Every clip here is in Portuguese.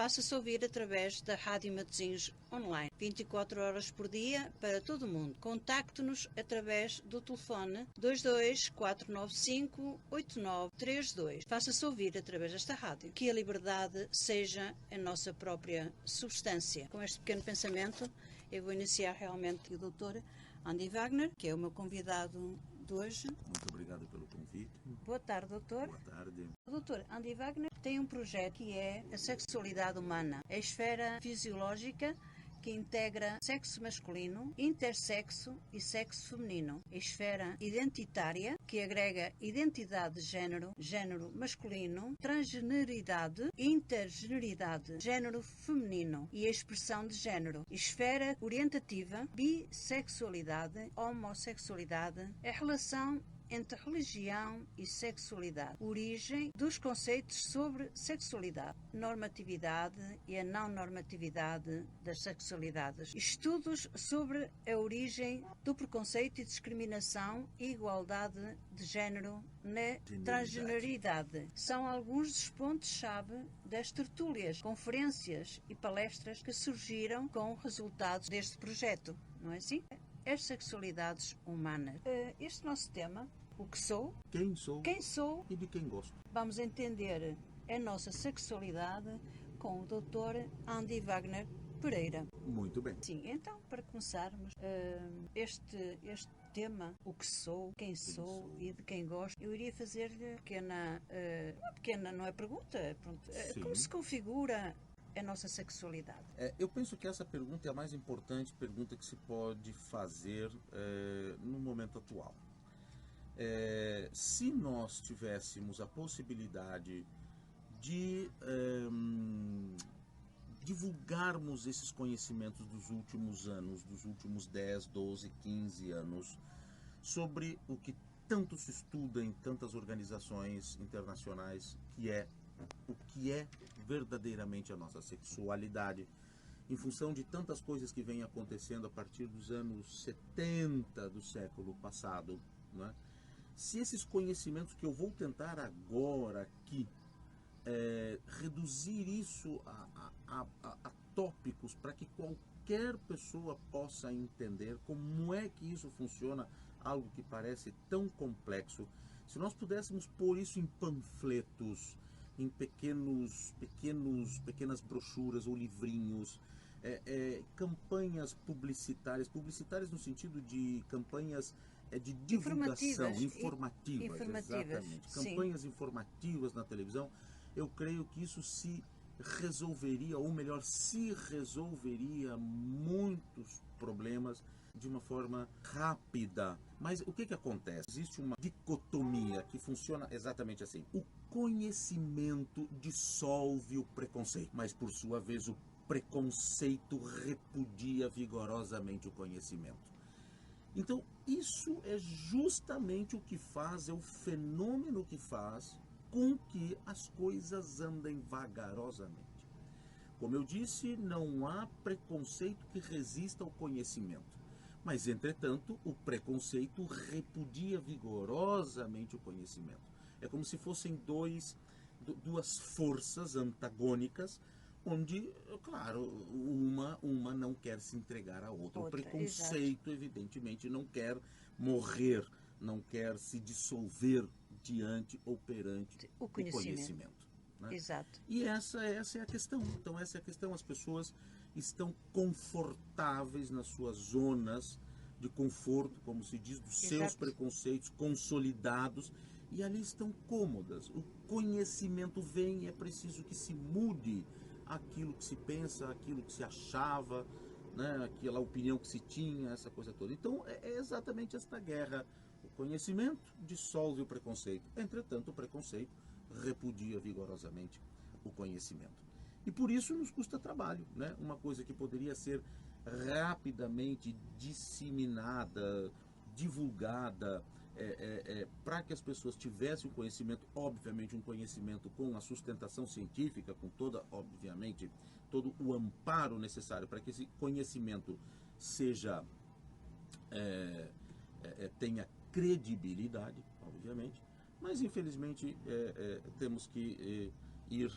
faça-se ouvir através da Rádio Matosinhos Online, 24 horas por dia para todo o mundo. Contacte-nos através do telefone 224958932. Faça-se ouvir através desta rádio. Que a liberdade seja a nossa própria substância. Com este pequeno pensamento, eu vou iniciar realmente o Dr. Andy Wagner, que é o meu convidado de hoje. Muito obrigado pelo convite. Boa tarde, doutor. Boa tarde. O Dr. Andy Wagner tem um projeto que é a sexualidade humana, a esfera fisiológica que integra sexo masculino, intersexo e sexo feminino. A esfera identitária que agrega identidade de género, género masculino, transgeneridade, intergeneridade, género feminino e a expressão de género. Esfera orientativa, bissexualidade, homossexualidade, a relação entre religião e sexualidade, origem dos conceitos sobre sexualidade, normatividade e a não normatividade das sexualidades, estudos sobre a origem do preconceito e discriminação e igualdade de género na transgeneridade. São alguns dos pontos-chave das tertúlias, conferências e palestras que surgiram com resultados deste projeto, não é assim? As sexualidades humanas. Este nosso tema, o que sou, quem sou e de quem gosto. Vamos entender a nossa sexualidade com o Dr. Andy Wagner Pereira. Muito bem. Sim, então, para começarmos, este tema, o que sou, quem sou e de quem gosto, eu iria fazer-lhe uma pequena, não é pergunta, como se configura a nossa sexualidade? Eu penso que essa pergunta é a mais importante pergunta que se pode fazer no momento atual. Se nós tivéssemos a possibilidade de divulgarmos esses conhecimentos dos últimos anos, dos últimos 10, 12, 15 anos, sobre o que tanto se estuda em tantas organizações internacionais, o que é verdadeiramente a nossa sexualidade, em função de tantas coisas que vêm acontecendo a partir dos anos 70 do século passado, né? Se esses conhecimentos que eu vou tentar agora aqui, reduzir isso a tópicos para que qualquer pessoa possa entender como é que isso funciona, algo que parece tão complexo, se nós pudéssemos pôr isso em panfletos, em pequenas brochuras ou livrinhos, campanhas publicitárias no sentido de campanhas de divulgação, informativas, exatamente, campanhas informativas na televisão, eu creio que isso se resolveria, ou melhor, se resolveria muitos problemas de uma forma rápida. Mas o que acontece? Existe uma dicotomia que funciona exatamente assim. O conhecimento dissolve o preconceito, mas por sua vez o preconceito repudia vigorosamente o conhecimento. Então isso é justamente o que faz, é o fenômeno que faz com que as coisas andem vagarosamente. Como eu disse, não há preconceito que resista ao conhecimento. Mas, entretanto, o preconceito repudia vigorosamente o conhecimento. É como se fossem duas forças antagônicas, onde, claro, uma não quer se entregar à outra. O preconceito, evidentemente, não quer morrer, não quer se dissolver diante ou perante o conhecimento. Né? Exato. E essa é a questão. Então, essa é a questão. As pessoas estão confortáveis nas suas zonas de conforto, como se diz, dos seus preconceitos consolidados, e ali estão cômodas. O conhecimento vem e é preciso que se mude aquilo que se pensa, aquilo que se achava, né, aquela opinião que se tinha, essa coisa toda. Então, é exatamente esta guerra. O conhecimento dissolve o preconceito. Entretanto, o preconceito repudia vigorosamente o conhecimento. E por isso nos custa trabalho, né? Uma coisa que poderia ser rapidamente disseminada, divulgada, para que as pessoas tivessem o conhecimento, obviamente um conhecimento com a sustentação científica, com obviamente, todo o amparo necessário para que esse conhecimento seja, tenha credibilidade, obviamente, mas infelizmente temos que ir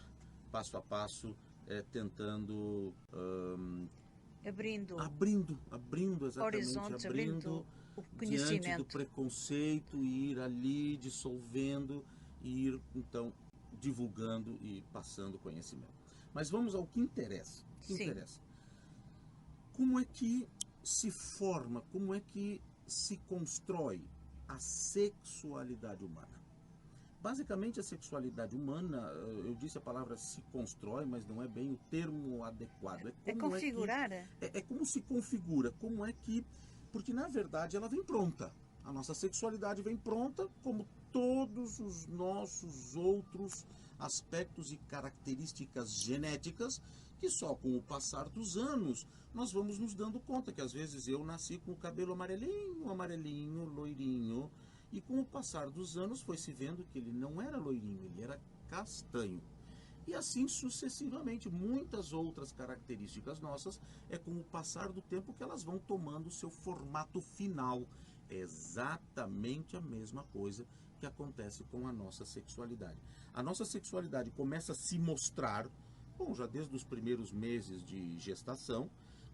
passo a passo, tentando abrindo exatamente, horizontes, abrindo o conhecimento diante do preconceito, e ir ali dissolvendo e ir então divulgando e passando conhecimento. Mas vamos ao que interessa. Como é que se forma, como é que se constrói a sexualidade humana? Basicamente, a sexualidade humana, eu disse a palavra se constrói, mas não é bem o termo adequado. É configurar. É como se configura, como é que... Porque, na verdade, ela vem pronta. A nossa sexualidade vem pronta, como todos os nossos outros aspectos e características genéticas, que só com o passar dos anos nós vamos nos dando conta que às vezes eu nasci com o cabelo amarelinho, loirinho, e com o passar dos anos foi se vendo que ele não era loirinho, ele era castanho. E assim sucessivamente, muitas outras características nossas, é com o passar do tempo que elas vão tomando o seu formato final. É exatamente a mesma coisa que acontece com a nossa sexualidade. A nossa sexualidade começa a se mostrar, bom, já desde os primeiros meses de gestação,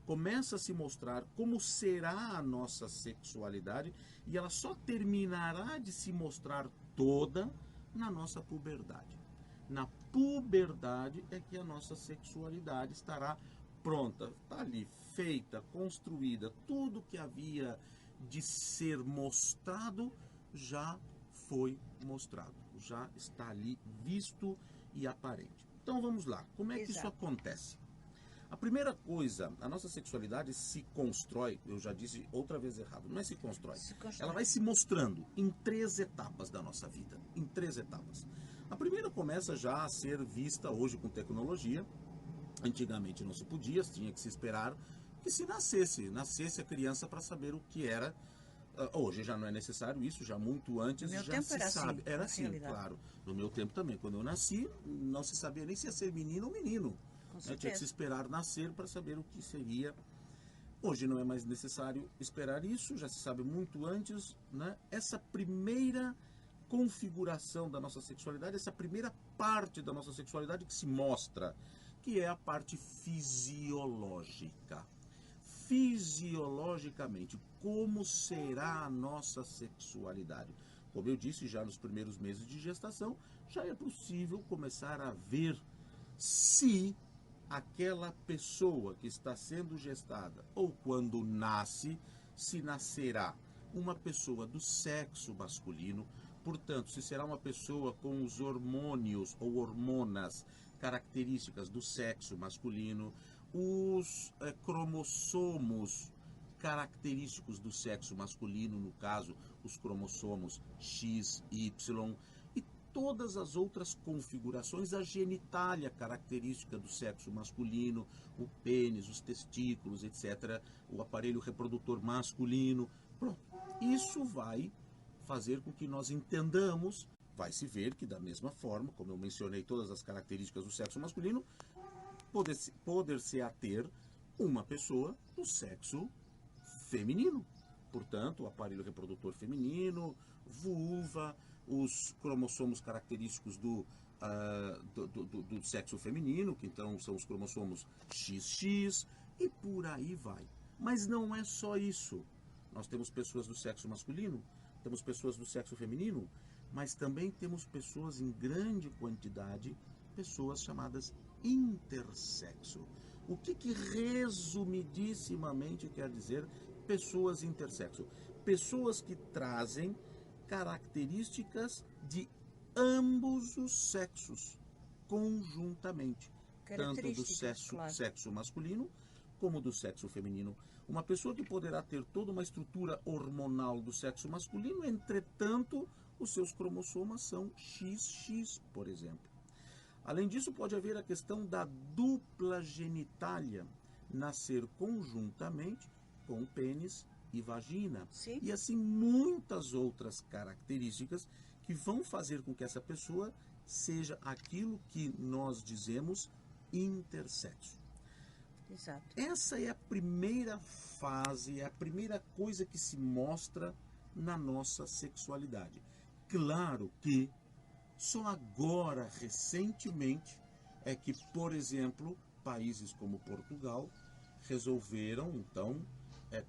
começa a se mostrar como será a nossa sexualidade, e ela só terminará de se mostrar toda na nossa puberdade. Na puberdade é que a nossa sexualidade estará pronta, está ali, feita, construída, tudo que havia de ser mostrado já foi mostrado, já está ali visto e aparente. Então vamos lá, como é que isso acontece? A primeira coisa, a nossa sexualidade se constrói, eu já disse outra vez errado, não é se constrói. Ela vai se mostrando em 3 etapas da nossa vida, em 3 etapas. A primeira começa já a ser vista hoje com tecnologia. Antigamente não se podia, tinha que se esperar que se nascesse a criança para saber o que era. Hoje já não é necessário isso, já muito antes já se sabe. Era assim, claro. No meu tempo também, quando eu nasci, não se sabia nem se ia ser menino ou menino. Tinha que se esperar nascer para saber o que seria. Hoje não é mais necessário esperar isso, já se sabe muito antes, né? Essa primeira configuração da nossa sexualidade, essa primeira parte da nossa sexualidade que se mostra, que é a parte fisiológica. Fisiologicamente, como será a nossa sexualidade? Como eu disse, já nos primeiros meses de gestação, já é possível começar a ver se aquela pessoa que está sendo gestada, ou quando nasce, se nascerá uma pessoa do sexo masculino, portanto, se será uma pessoa com os hormônios ou hormonas características do sexo masculino, os cromossomos característicos do sexo masculino, no caso, os cromossomos X, Y, e todas as outras configurações, a genitália característica do sexo masculino, o pênis, os testículos, etc., o aparelho reprodutor masculino. Pronto. Isso vai fazer com que nós entendamos, vai se ver que da mesma forma, como eu mencionei todas as características do sexo masculino, poder-se a ter uma pessoa do sexo feminino. Portanto, o aparelho reprodutor feminino, vulva, os cromossomos característicos do sexo feminino, que então são os cromossomos XX, e por aí vai. Mas não é só isso. Nós temos pessoas do sexo masculino, temos pessoas do sexo feminino, mas também temos pessoas em grande quantidade, pessoas chamadas intersexo. O que resumidissimamente quer dizer pessoas intersexo? Pessoas que trazem características de ambos os sexos conjuntamente, tanto do sexo masculino como do sexo feminino. Uma pessoa que poderá ter toda uma estrutura hormonal do sexo masculino, entretanto, os seus cromossomas são XX, por exemplo. Além disso, pode haver a questão da dupla genitália, nascer conjuntamente com pênis e vagina. Sim. E assim muitas outras características que vão fazer com que essa pessoa seja aquilo que nós dizemos intersexo. Exato. Essa é a primeira fase, é a primeira coisa que se mostra na nossa sexualidade. Claro que só agora, recentemente, é que, por exemplo, países como Portugal resolveram, então,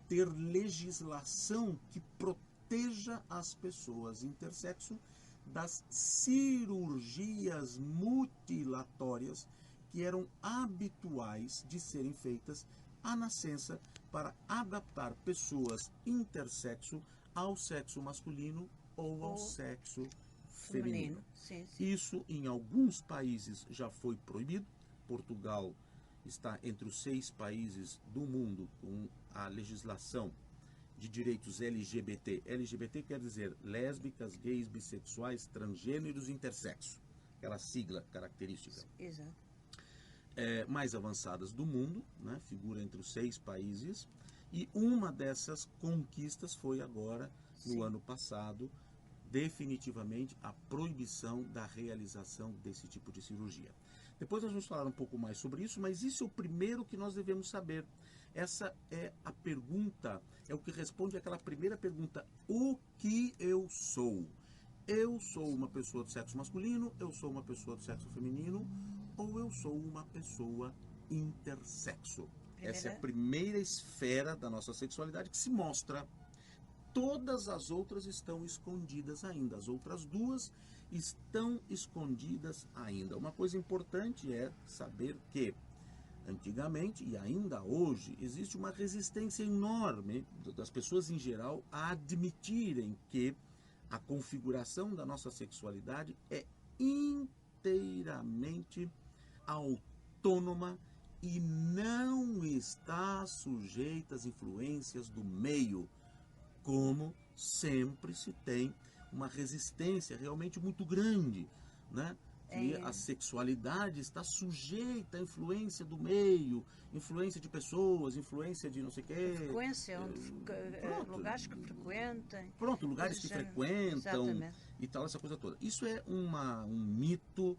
ter legislação que proteja as pessoas intersexo das cirurgias mutilatórias que eram habituais de serem feitas à nascença para adaptar pessoas intersexo ao sexo masculino ou ao sexo feminino. Sim, sim. Isso em alguns países já foi proibido. Portugal está entre os 6 países do mundo com a legislação de direitos LGBT. LGBT quer dizer lésbicas, gays, bissexuais, transgêneros e intersexo. Aquela sigla característica. Exato. Mais avançadas do mundo, né? Figura entre os 6 países. E uma dessas conquistas foi agora, no ano passado, definitivamente a proibição da realização desse tipo de cirurgia. Depois nós vamos falar um pouco mais sobre isso, mas isso é o primeiro que nós devemos saber. Essa é a pergunta, é o que responde àquela primeira pergunta: o que eu sou? Eu sou uma pessoa do sexo masculino, eu sou uma pessoa do sexo feminino, ou eu sou uma pessoa intersexo? Essa é a primeira esfera da nossa sexualidade que se mostra. Todas as outras estão escondidas ainda. As outras 2 estão escondidas ainda. Uma coisa importante é saber que, antigamente e ainda hoje, existe uma resistência enorme das pessoas em geral a admitirem que a configuração da nossa sexualidade é inteiramente autônoma e não está sujeita às influências do meio, como sempre se tem uma resistência realmente muito grande, né? Que a sexualidade está sujeita à influência do meio, influência de pessoas, influência de não sei o quê. Frequência, lugares que frequentem. Pronto, lugares que frequentam. Exatamente. E tal, essa coisa toda. Isso é um mito.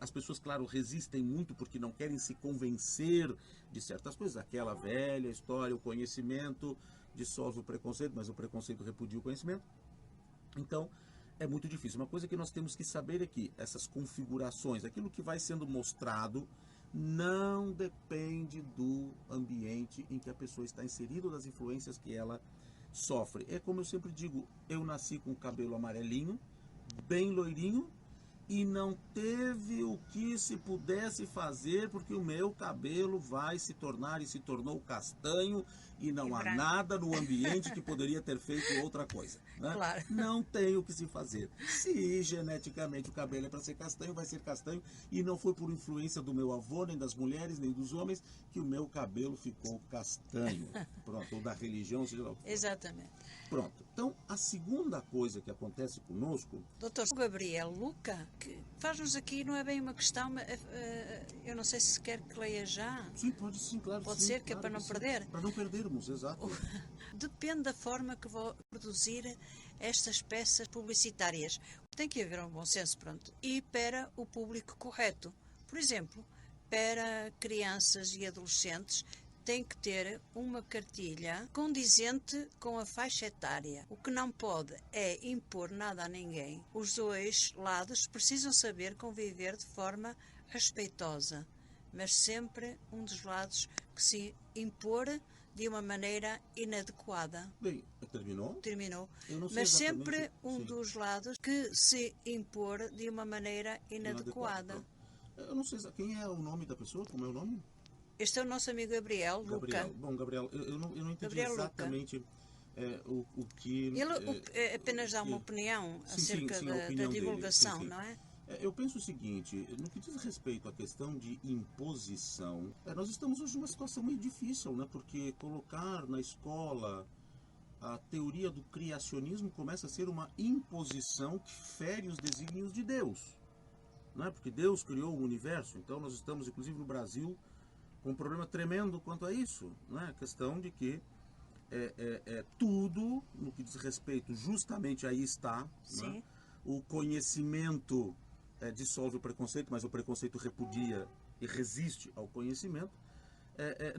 As pessoas, claro, resistem muito porque não querem se convencer de certas coisas. Aquela velha história, o conhecimento dissolve o preconceito, mas o preconceito repudia o conhecimento. Então, é muito difícil. Uma coisa que nós temos que saber é que essas configurações, aquilo que vai sendo mostrado, não depende do ambiente em que a pessoa está inserida ou das influências que ela sofre. É como eu sempre digo, eu nasci com o cabelo amarelinho, bem loirinho, e não teve o que se pudesse fazer, porque o meu cabelo vai se tornar e se tornou castanho, e não há nada no ambiente que poderia ter feito outra coisa. Né? Claro. Não tem o que se fazer. Se geneticamente o cabelo é para ser castanho, vai ser castanho, e não foi por influência do meu avô, nem das mulheres, nem dos homens, que o meu cabelo ficou castanho. Pronto, ou da religião, seja lá o que for. Exatamente. Pronto. Então, a segunda coisa que acontece conosco... Doutor Gabriel Luca, que faz-nos aqui, não é bem uma questão, eu não sei se quer que leia já. Sim, pode sim, claro. Pode sim, ser, que claro, é para não sim. perder. Para não perdermos, exato. Depende da forma que vou produzir estas peças publicitárias. Tem que haver um bom senso, pronto. E para o público correto. Por exemplo, para crianças e adolescentes, tem que ter uma cartilha condizente com a faixa etária. O que não pode é impor nada a ninguém. Os 2 lados precisam saber conviver de forma respeitosa, mas sempre um dos lados que se impor de uma maneira inadequada. Bem, terminou? Terminou. Mas sempre um sim. dos lados que se impor de uma maneira inadequada. Eu não sei quem é o nome da pessoa, como é o nome? Este é o nosso amigo Gabriel Luca. Bom, Gabriel, eu não entendi Gabriel exatamente o que... Ele apenas dá uma opinião acerca da divulgação, sim. Não é? Eu penso o seguinte, no que diz respeito à questão de imposição, nós estamos hoje numa situação meio difícil, né? Porque colocar na escola a teoria do criacionismo começa a ser uma imposição que fere os desígnios de Deus. Não é? Porque Deus criou o universo, então nós estamos, inclusive no Brasil, com um problema tremendo quanto a isso. Não é? A questão de que tudo, no que diz respeito, justamente aí está, né? O conhecimento dissolve o preconceito, mas o preconceito repudia e resiste ao conhecimento.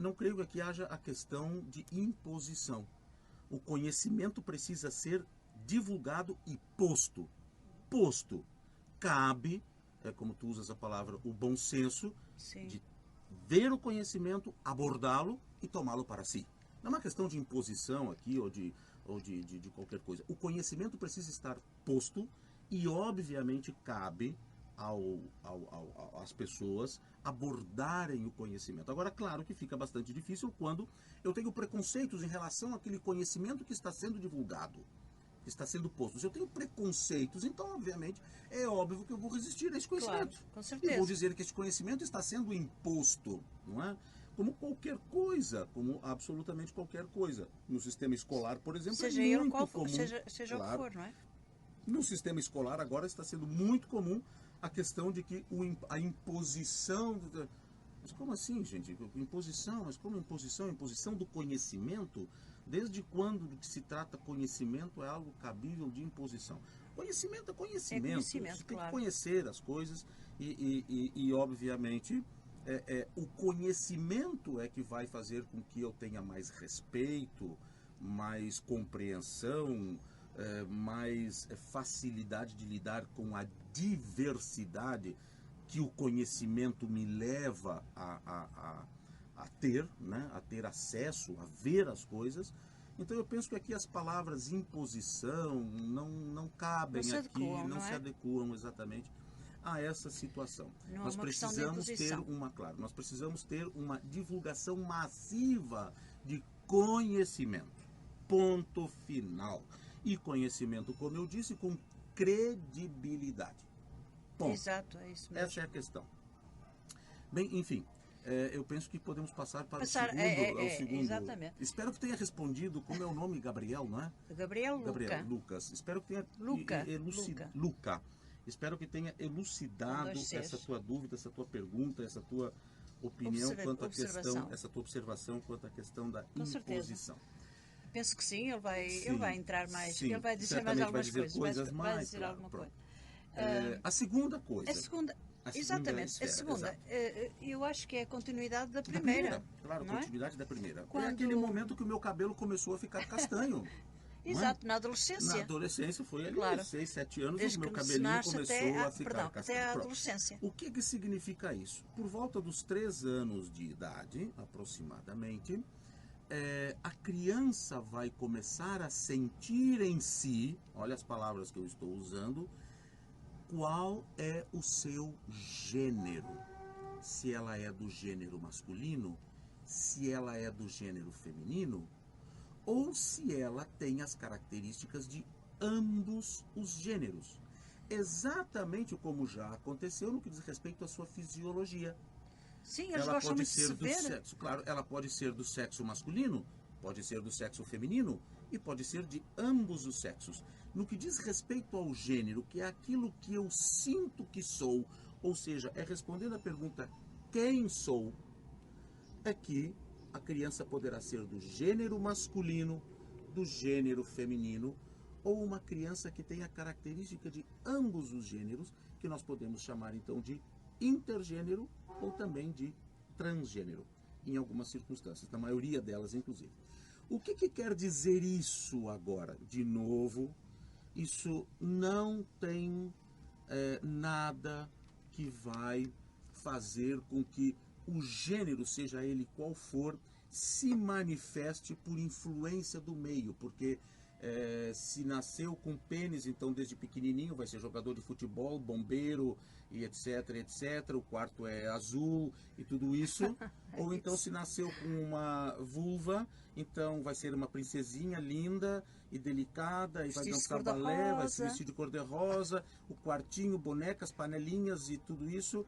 Não creio que aqui haja a questão de imposição. O conhecimento precisa ser divulgado e posto. Cabe como tu usas a palavra, o bom senso, Sim. de ver o conhecimento, abordá-lo e tomá-lo para si. Não é uma questão de imposição aqui ou de qualquer coisa. O conhecimento precisa estar posto e, obviamente, cabe às pessoas abordarem o conhecimento. Agora, claro que fica bastante difícil quando eu tenho preconceitos em relação àquele conhecimento que está sendo divulgado, que está sendo posto. Se eu tenho preconceitos, então, obviamente, é óbvio que eu vou resistir a esse conhecimento. Claro, com certeza. E vou dizer que esse conhecimento está sendo imposto, não é? Como qualquer coisa, como absolutamente qualquer coisa. No sistema escolar, por exemplo, seja é muito comum. Seja claro, o que for, não é? No sistema escolar agora está sendo muito comum a questão de que a imposição... Mas como assim, gente? Imposição? Mas como imposição? Imposição do conhecimento? Desde quando que se trata conhecimento é algo cabível de imposição? Conhecimento é conhecimento. É conhecimento, você tem claro. que conhecer as coisas e obviamente, o conhecimento é que vai fazer com que eu tenha mais respeito, mais compreensão, mais facilidade de lidar com a diversidade que o conhecimento me leva a ter, né? A ter acesso, a ver as coisas. Então eu penso que aqui as palavras imposição não cabem aqui, não se adequam exatamente a essa situação. Não nós é uma precisamos ter nós precisamos ter uma divulgação massiva de conhecimento. Ponto final. E conhecimento, como eu disse, com credibilidade. Ponto. Exato, é isso mesmo. Essa é a questão. Bem, enfim, eu penso que podemos passar para o segundo. Exatamente. Espero que tenha respondido, como é o nome, Gabriel, não é? Gabriel Lucas. Espero que tenha Luca. Espero que tenha elucidado essa tua dúvida, essa tua pergunta, essa tua opinião quanto à questão, essa tua observação quanto à questão da imposição. Penso que sim, ele vai entrar mais, sim, ele vai dizer mais algumas coisas. Vai dizer claro, alguma coisa. A segunda coisa. Exatamente. A segunda, eu acho que é a continuidade da primeira. Claro, não continuidade da primeira. Quando... É aquele momento que o meu cabelo começou a ficar castanho. Exato, na adolescência. Na adolescência foi ali, claro. 6, 7 anos, desde o meu cabelinho começou a ficar castanho. Até a adolescência. O que significa isso? Por volta dos 3 anos de idade, aproximadamente, a criança vai começar a sentir em si, olha as palavras que eu estou usando, qual é o seu gênero. Se ela é do gênero masculino, se ela é do gênero feminino, ou se ela tem as características de ambos os gêneros. Exatamente como já aconteceu no que diz respeito à sua fisiologia. Sim, eles gostam muito de se ver. Sexo, claro, ela pode ser do sexo masculino, pode ser do sexo feminino e pode ser de ambos os sexos. No que diz respeito ao gênero, que é aquilo que eu sinto que sou, ou seja, é respondendo a pergunta quem sou, é que a criança poderá ser do gênero masculino, do gênero feminino, ou uma criança que tenha a característica de ambos os gêneros, que nós podemos chamar então de intergênero ou também de transgênero, em algumas circunstâncias, na maioria delas inclusive. O que quer dizer isso agora? De novo, isso não tem nada que vai fazer com que o gênero, seja ele qual for, se manifeste por influência do meio, porque se nasceu com pênis, então desde pequenininho vai ser jogador de futebol, bombeiro e etc, etc, o quarto é azul e tudo isso, ou então se nasceu com uma vulva, então vai ser uma princesinha linda e delicada, e vai dançar balé, vai se vestir de cor-de-rosa, o quartinho, bonecas, panelinhas e tudo isso.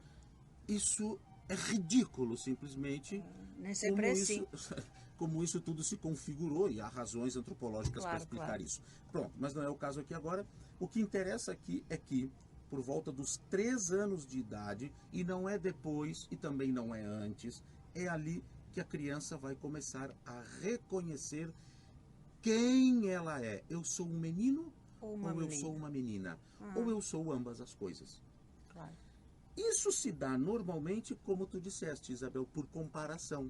Isso é ridículo, simplesmente. Nem sempre é assim. Como isso tudo se configurou, e há razões antropológicas para explicar isso. Pronto, mas não é o caso aqui agora. O que interessa aqui é que, por volta dos 3 anos de idade, e não é depois, e também não é antes, é ali que a criança vai começar a reconhecer quem ela é. Eu sou um menino ou eu sou uma menina? Ou eu sou ambas as coisas? Claro. Isso se dá normalmente, como tu disseste, Isabel, por comparação.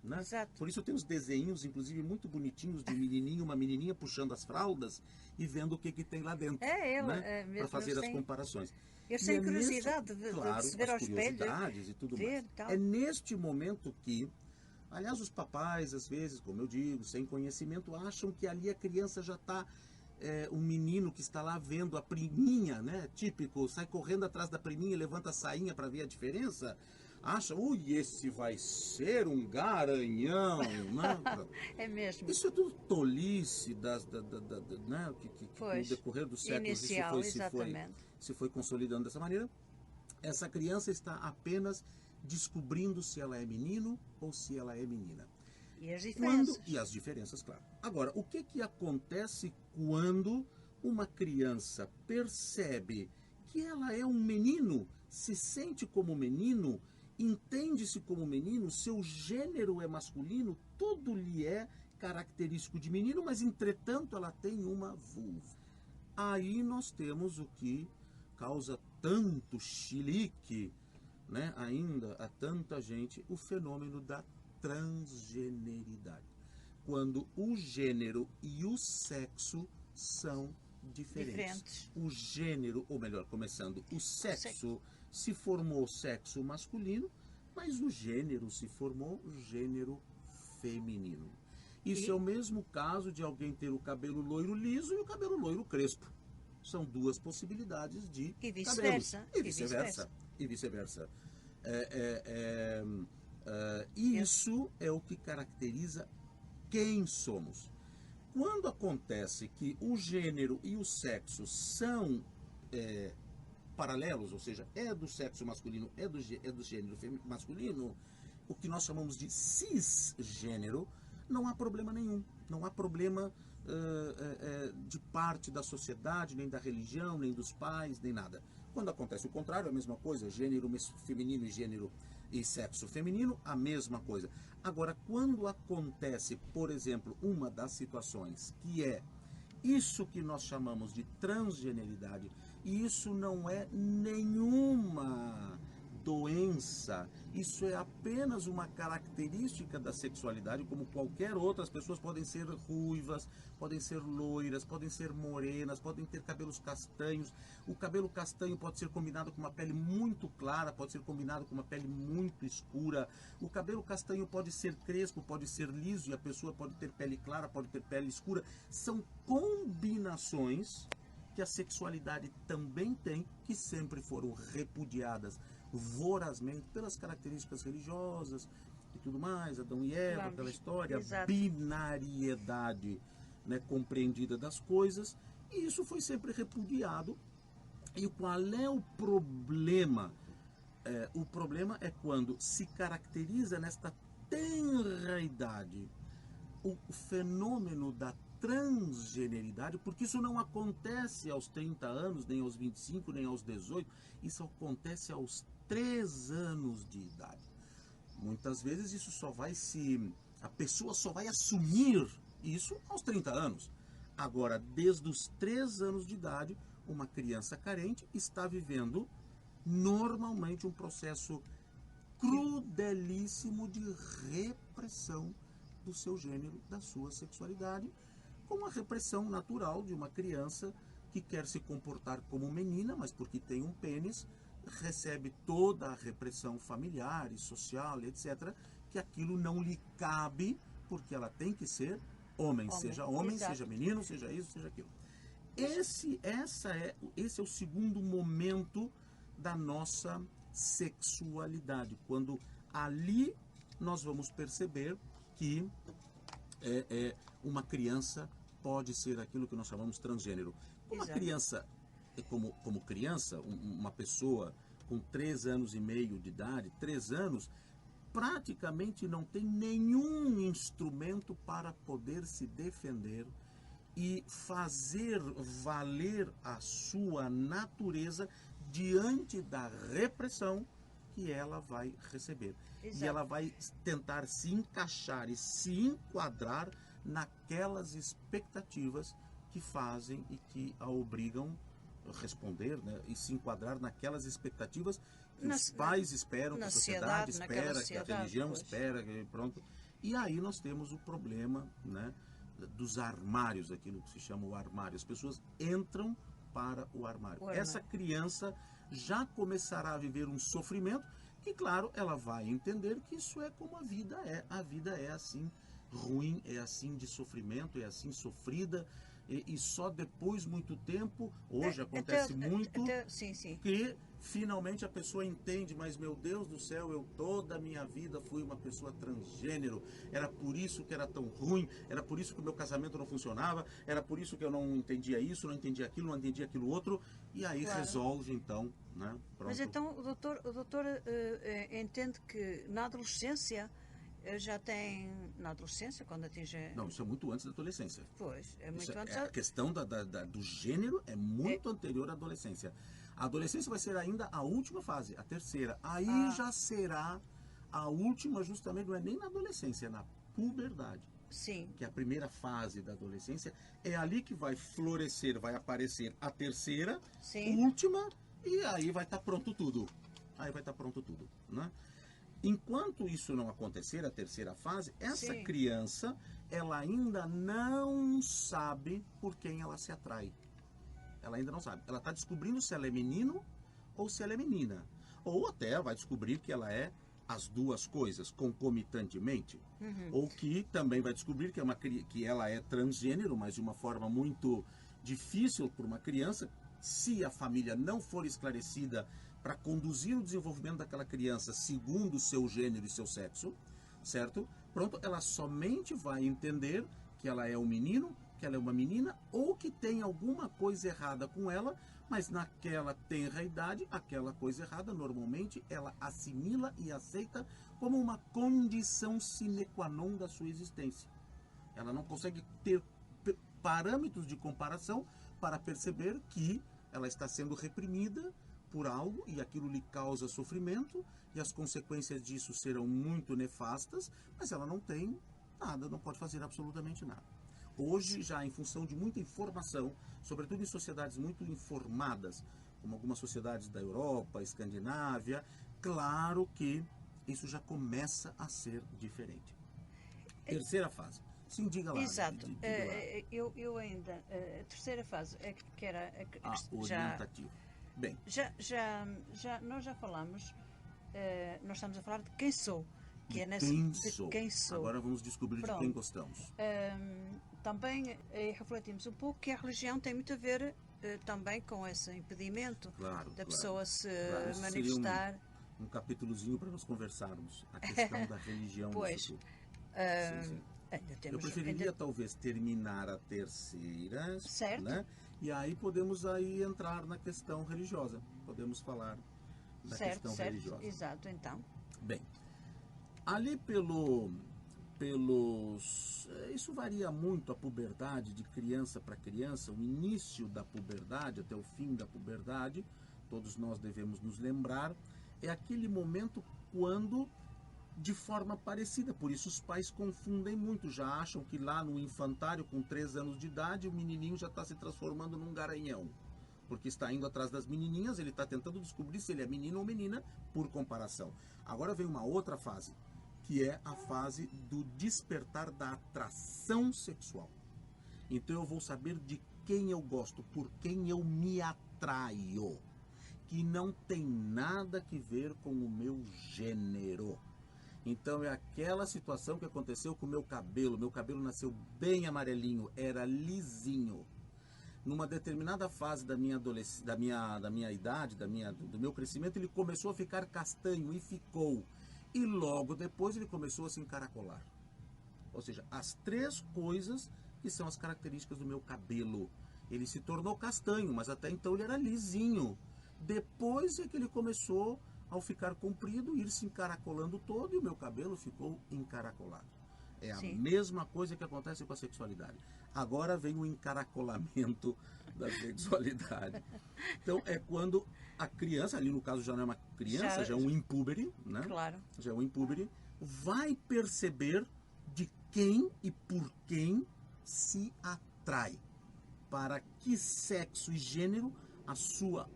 né? Exato. Por isso tem uns desenhos, inclusive, muito bonitinhos de menininho, uma menininha puxando as fraldas e vendo o que tem lá dentro, né? Para fazer as comparações. Eu tenho curiosidade de se ver ao espelho. Curiosidades e tudo mais. É neste momento que, aliás, os papais, às vezes, como eu digo, sem conhecimento, acham que ali a criança já está... um menino que está lá vendo a priminha, né? Típico, sai correndo atrás da priminha, levanta a sainha para ver a diferença. Acha, ui, esse vai ser um garanhão, né? É mesmo. Isso é tudo tolice né? Que no decorrer dos séculos se foi consolidando dessa maneira. Essa criança está apenas descobrindo se ela é menino ou se ela é menina. E as diferenças. E as diferenças, claro. Agora, o que acontece quando uma criança percebe que ela é um menino, se sente como menino, entende-se como menino, seu gênero é masculino, tudo lhe é característico de menino, mas entretanto ela tem uma vulva. Aí nós temos o que causa tanto chilique, né, ainda a tanta gente, o fenômeno da transgeneridade. Quando o gênero e o sexo são diferentes. O gênero, ou melhor, começando, o sexo se formou sexo masculino, mas o gênero se formou gênero feminino. Isso é o mesmo caso de alguém ter o cabelo loiro liso e o cabelo loiro crespo. São duas possibilidades de e vice-versa. E vice-versa. Isso é o que caracteriza quem somos. Quando acontece que o gênero e o sexo são paralelos, ou seja, é do sexo masculino, é do gênero masculino, o que nós chamamos de cisgênero, não há problema nenhum. Não há problema de parte da sociedade, nem da religião, nem dos pais, nem nada. Quando acontece o contrário, a mesma coisa, gênero feminino e gênero e sexo feminino, a mesma coisa. Agora, quando acontece, por exemplo, uma das situações que é isso que nós chamamos de transgeneridade, e isso não é nenhuma doença, isso é apenas uma característica da sexualidade, como qualquer outra. As pessoas podem ser ruivas, podem ser loiras, podem ser morenas, podem ter cabelos castanhos. O cabelo castanho pode ser combinado com uma pele muito clara, pode ser combinado com uma pele muito escura. O cabelo castanho pode ser crespo, pode ser liso, e a pessoa pode ter pele clara, pode ter pele escura. São combinações que a sexualidade também tem, que sempre foram repudiadas vorazmente pelas características religiosas e tudo mais, Adão e Eva, aquela história, a binariedade, né, compreendida das coisas, e isso foi sempre repudiado. E qual é o problema? O problema é quando se caracteriza nesta tenra idade o fenômeno da transgeneridade, porque isso não acontece aos 30 anos, nem aos 25, nem aos 18, isso acontece aos 3 anos de idade. Muitas vezes isso a pessoa só vai assumir isso aos 30 anos. Agora, desde os 3 anos de idade, uma criança carente está vivendo normalmente um processo crudelíssimo de repressão do seu gênero, da sua sexualidade, com a repressão natural de uma criança que quer se comportar como menina, mas porque tem um pênis, recebe toda a repressão familiar e social, etc., que aquilo não lhe cabe, porque ela tem que ser homem, seja homem, seja menino, seja isso, seja aquilo. Esse é o segundo momento da nossa sexualidade, quando ali nós vamos perceber que uma criança pode ser aquilo que nós chamamos transgênero. Uma criança, como criança, uma pessoa com 3 anos e meio de idade, 3 anos, praticamente não tem nenhum instrumento para poder se defender e fazer valer a sua natureza diante da repressão que ela vai receber. E ela vai tentar se encaixar e se enquadrar naquelas expectativas que fazem e que a obrigam a responder, né? E se enquadrar naquelas expectativas que os pais esperam, que a sociedade espera, que a religião espera, pronto. E aí nós temos o problema, né, dos armários, aquilo que se chama o armário. As pessoas entram para o armário. Essa criança já começará a viver um sofrimento que, claro, ela vai entender que isso é como a vida é. A vida é assim ruim, é assim de sofrimento, é assim sofrida. E só depois, muito tempo, hoje acontece muito, que finalmente a pessoa entende, mas meu Deus do céu, eu toda a minha vida fui uma pessoa transgênero, era por isso que era tão ruim, era por isso que o meu casamento não funcionava, era por isso que eu não entendia isso, não entendia aquilo, não entendia aquilo outro, e aí resolve então, né? Pronto. Mas então o doutor entende que na adolescência já tem, na adolescência, quando atinge... Não, isso é muito antes da adolescência. Pois, é muito antes. A questão do gênero é muito anterior à adolescência. A adolescência vai ser ainda a última fase, a terceira. Aí já será a última, justamente, não é nem na adolescência, é na puberdade. Sim. Que é a primeira fase da adolescência. É ali que vai florescer, vai aparecer a terceira, última, e aí vai estar pronto tudo. Aí vai estar pronto tudo, né? Enquanto isso não acontecer, a terceira fase, essa criança, ela ainda não sabe por quem ela se atrai. Ela ainda não sabe. Ela está descobrindo se ela é menino ou se ela é menina. Ou até vai descobrir que ela é as duas coisas, concomitantemente. Ou que também vai descobrir que ela é transgênero, mas de uma forma muito difícil para uma criança, se a família não for esclarecida para conduzir o desenvolvimento daquela criança segundo o seu gênero e seu sexo, certo? Pronto, ela somente vai entender que ela é um menino, que ela é uma menina, ou que tem alguma coisa errada com ela, mas naquela tenra idade, aquela coisa errada, normalmente, ela assimila e aceita como uma condição sine qua non da sua existência. Ela não consegue ter parâmetros de comparação para perceber que ela está sendo reprimida por algo e aquilo lhe causa sofrimento e as consequências disso serão muito nefastas, mas ela não tem nada, não pode fazer absolutamente nada. Hoje, já em função de muita informação, sobretudo em sociedades muito informadas, como algumas sociedades da Europa, Escandinávia, claro que isso já começa a ser diferente. Terceira fase. Sim, diga lá. Exato. Eu ainda... A terceira fase é que era... orientativa. Bem, nós já falamos, nós estamos a falar de quem sou. Que quem sou. Agora vamos descobrir de quem gostamos. Também refletimos um pouco que a religião tem muito a ver também com esse impedimento da pessoa se manifestar. Um capítulozinho para nós conversarmos. A questão da religião. Pois. Sim. Eu preferiria talvez terminar a terceira, certo, né? E aí podemos aí entrar na questão religiosa. Podemos falar da questão religiosa. Exato, então. Bem, ali isso varia muito a puberdade de criança para criança, o início da puberdade até o fim da puberdade, todos nós devemos nos lembrar, é aquele momento quando, de forma parecida, por isso os pais confundem muito, já acham que lá no infantário, com 3 anos de idade, o menininho já está se transformando num garanhão, porque está indo atrás das menininhas, ele está tentando descobrir se ele é menino ou menina, por comparação. Agora vem uma outra fase, que é a fase do despertar da atração sexual. Então eu vou saber de quem eu gosto, por quem eu me atraio, que não tem nada que ver com o meu gênero. Então é aquela situação que aconteceu com o meu cabelo nasceu bem amarelinho, era lisinho. Numa determinada fase da minha adolescência, da minha idade, do meu crescimento, ele começou a ficar castanho e ficou. E logo depois ele começou a se encaracolar. Ou seja, as 3 coisas que são as características do meu cabelo. Ele se tornou castanho, mas até então ele era lisinho. Depois é que ele começou, ao ficar comprido, ir se encaracolando todo e o meu cabelo ficou encaracolado. É a mesma coisa que acontece com a sexualidade. Agora vem o encaracolamento da sexualidade. Então é quando a criança, ali no caso já não é uma criança, já é um impúbere, né? Claro. Já é um impúbere, vai perceber de quem e por quem se atrai. Para que sexo e gênero a sua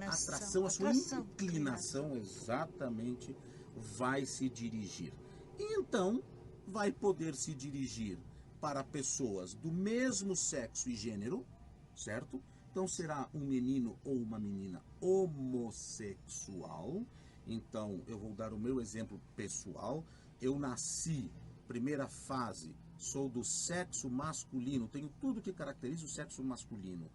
atração, a sua inclinação exatamente vai se dirigir. E então vai poder se dirigir para pessoas do mesmo sexo e gênero, certo? Então será um menino ou uma menina homossexual. Então eu vou dar o meu exemplo pessoal. Eu nasci, primeira fase, sou do sexo masculino, tenho tudo que caracteriza o sexo masculino.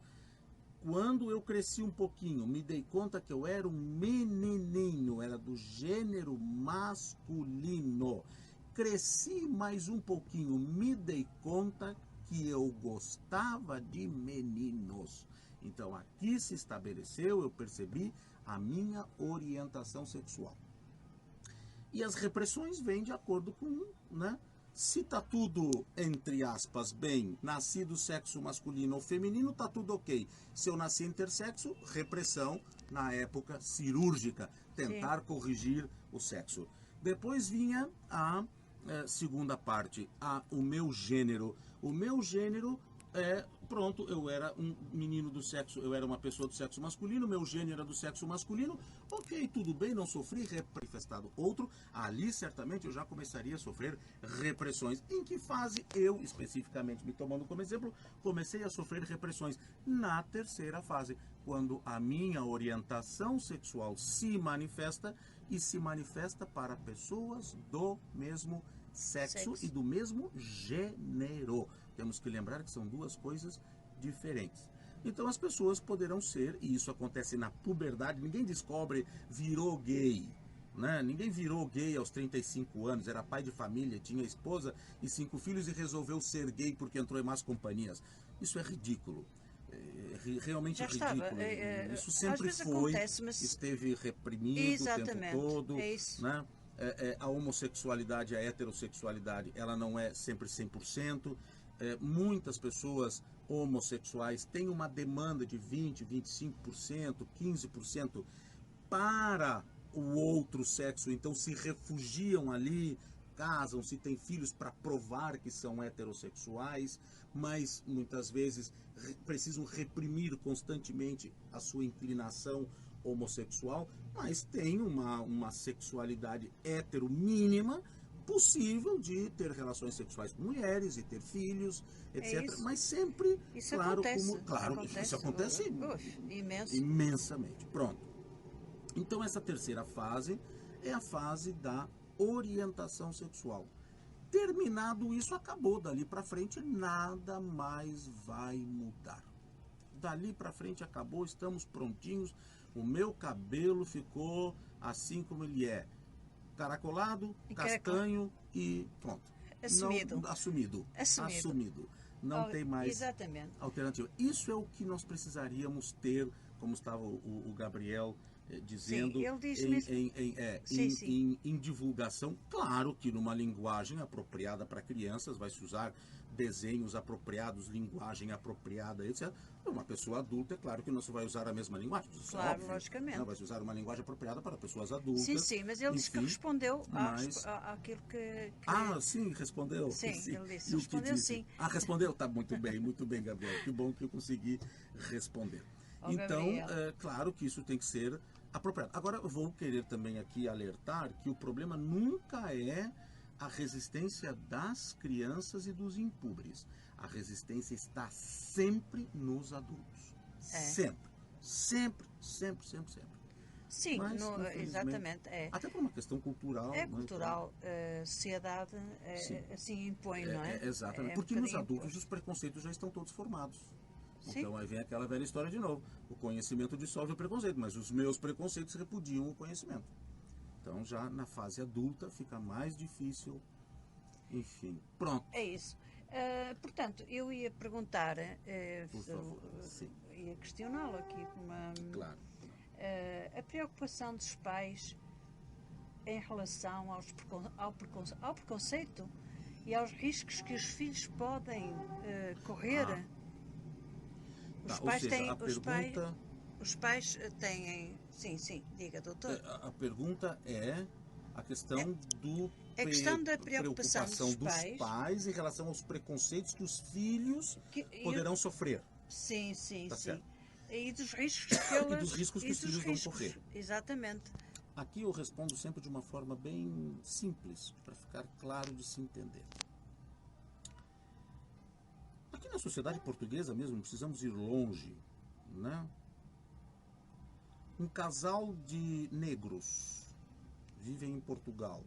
Quando eu cresci um pouquinho, me dei conta que eu era um menininho, era do gênero masculino. Cresci mais um pouquinho, me dei conta que eu gostava de meninos. Então aqui se estabeleceu, eu percebi a minha orientação sexual. E as repressões vêm de acordo com, né? Se está tudo, entre aspas, bem, nasci do sexo masculino ou feminino, está tudo ok. Se eu nasci intersexo, repressão na época cirúrgica, tentar corrigir o sexo. Depois vinha a segunda parte, o meu gênero. O meu gênero pronto, eu era um menino do sexo, eu era uma pessoa do sexo masculino, meu gênero era do sexo masculino, ok, tudo bem, não sofri, manifestado outro, ali certamente eu já começaria a sofrer repressões. Em que fase eu, especificamente, me tomando como exemplo, comecei a sofrer repressões? Na terceira fase, quando a minha orientação sexual se manifesta e se manifesta para pessoas do mesmo sexo e do mesmo gênero. Temos que lembrar que são duas coisas diferentes. Então as pessoas poderão ser, e isso acontece na puberdade, ninguém descobre, virou gay, né? Ninguém virou gay aos 35 anos, era pai de família, tinha esposa e 5 filhos e resolveu ser gay porque entrou em más companhias. Isso é ridículo. Realmente é ridículo. Isso sempre foi, esteve reprimido o tempo todo. É isso. Né? A homossexualidade, a heterossexualidade, ela não é sempre 100%. Muitas pessoas homossexuais têm uma demanda de 20%, 25%, 15% para o outro sexo, então se refugiam ali, casam-se, têm filhos para provar que são heterossexuais, mas muitas vezes precisam reprimir constantemente a sua inclinação homossexual, mas tem uma sexualidade hetero mínima, possível de ter relações sexuais com mulheres e ter filhos, etc. Mas sempre, isso claro, acontece. Isso acontece imensamente. Pronto. Então essa terceira fase é a fase da orientação sexual. Terminado isso, acabou. Dali para frente nada mais vai mudar. Dali para frente acabou, estamos prontinhos. O meu cabelo ficou assim como ele é. Caracolado, castanho e pronto. Assumido. Não tem mais alternativa. Isso é o que nós precisaríamos ter, como estava o Gabriel dizendo, em divulgação. Claro que numa linguagem apropriada para crianças, vai se usar desenhos apropriados, linguagem apropriada, etc. Uma pessoa adulta, é claro que não se vai usar a mesma linguagem. Claro, óbvio, logicamente. Não, vai se usar uma linguagem apropriada para pessoas adultas. Sim, mas ele disse que respondeu àquilo que... sim, respondeu. Sim, ele disse, respondeu sim. Respondeu? Tá muito bem, Gabriel. Que bom que eu consegui responder. Então, claro que isso tem que ser apropriado. Agora, eu vou querer também aqui alertar que o problema nunca é a resistência das crianças e dos impúberes. A resistência está sempre nos adultos. Sempre. Sim, mas, exatamente. Até por uma questão cultural. É cultural. A sociedade assim impõe, não é? Exatamente. Porque nos adultos os preconceitos já estão todos formados. Sim. Então aí vem aquela velha história de novo. O conhecimento dissolve o preconceito, mas os meus preconceitos repudiam o conhecimento. Então já na fase adulta fica mais difícil. Enfim, pronto. É isso. Portanto, eu ia perguntar, por favor, ia questioná-lo aqui. Claro. A preocupação dos pais em relação ao preconceito e aos riscos que os filhos podem correr. Os pais têm... Sim, diga, doutor. A pergunta é a questão da preocupação dos pais em relação aos preconceitos que os filhos poderão sofrer. Sim. Certo. E dos riscos que os filhos vão correr. Exatamente. Aqui eu respondo sempre de uma forma bem simples, para ficar claro de se entender. Aqui na sociedade portuguesa mesmo, não precisamos ir longe, né? Um casal de negros vivem em Portugal.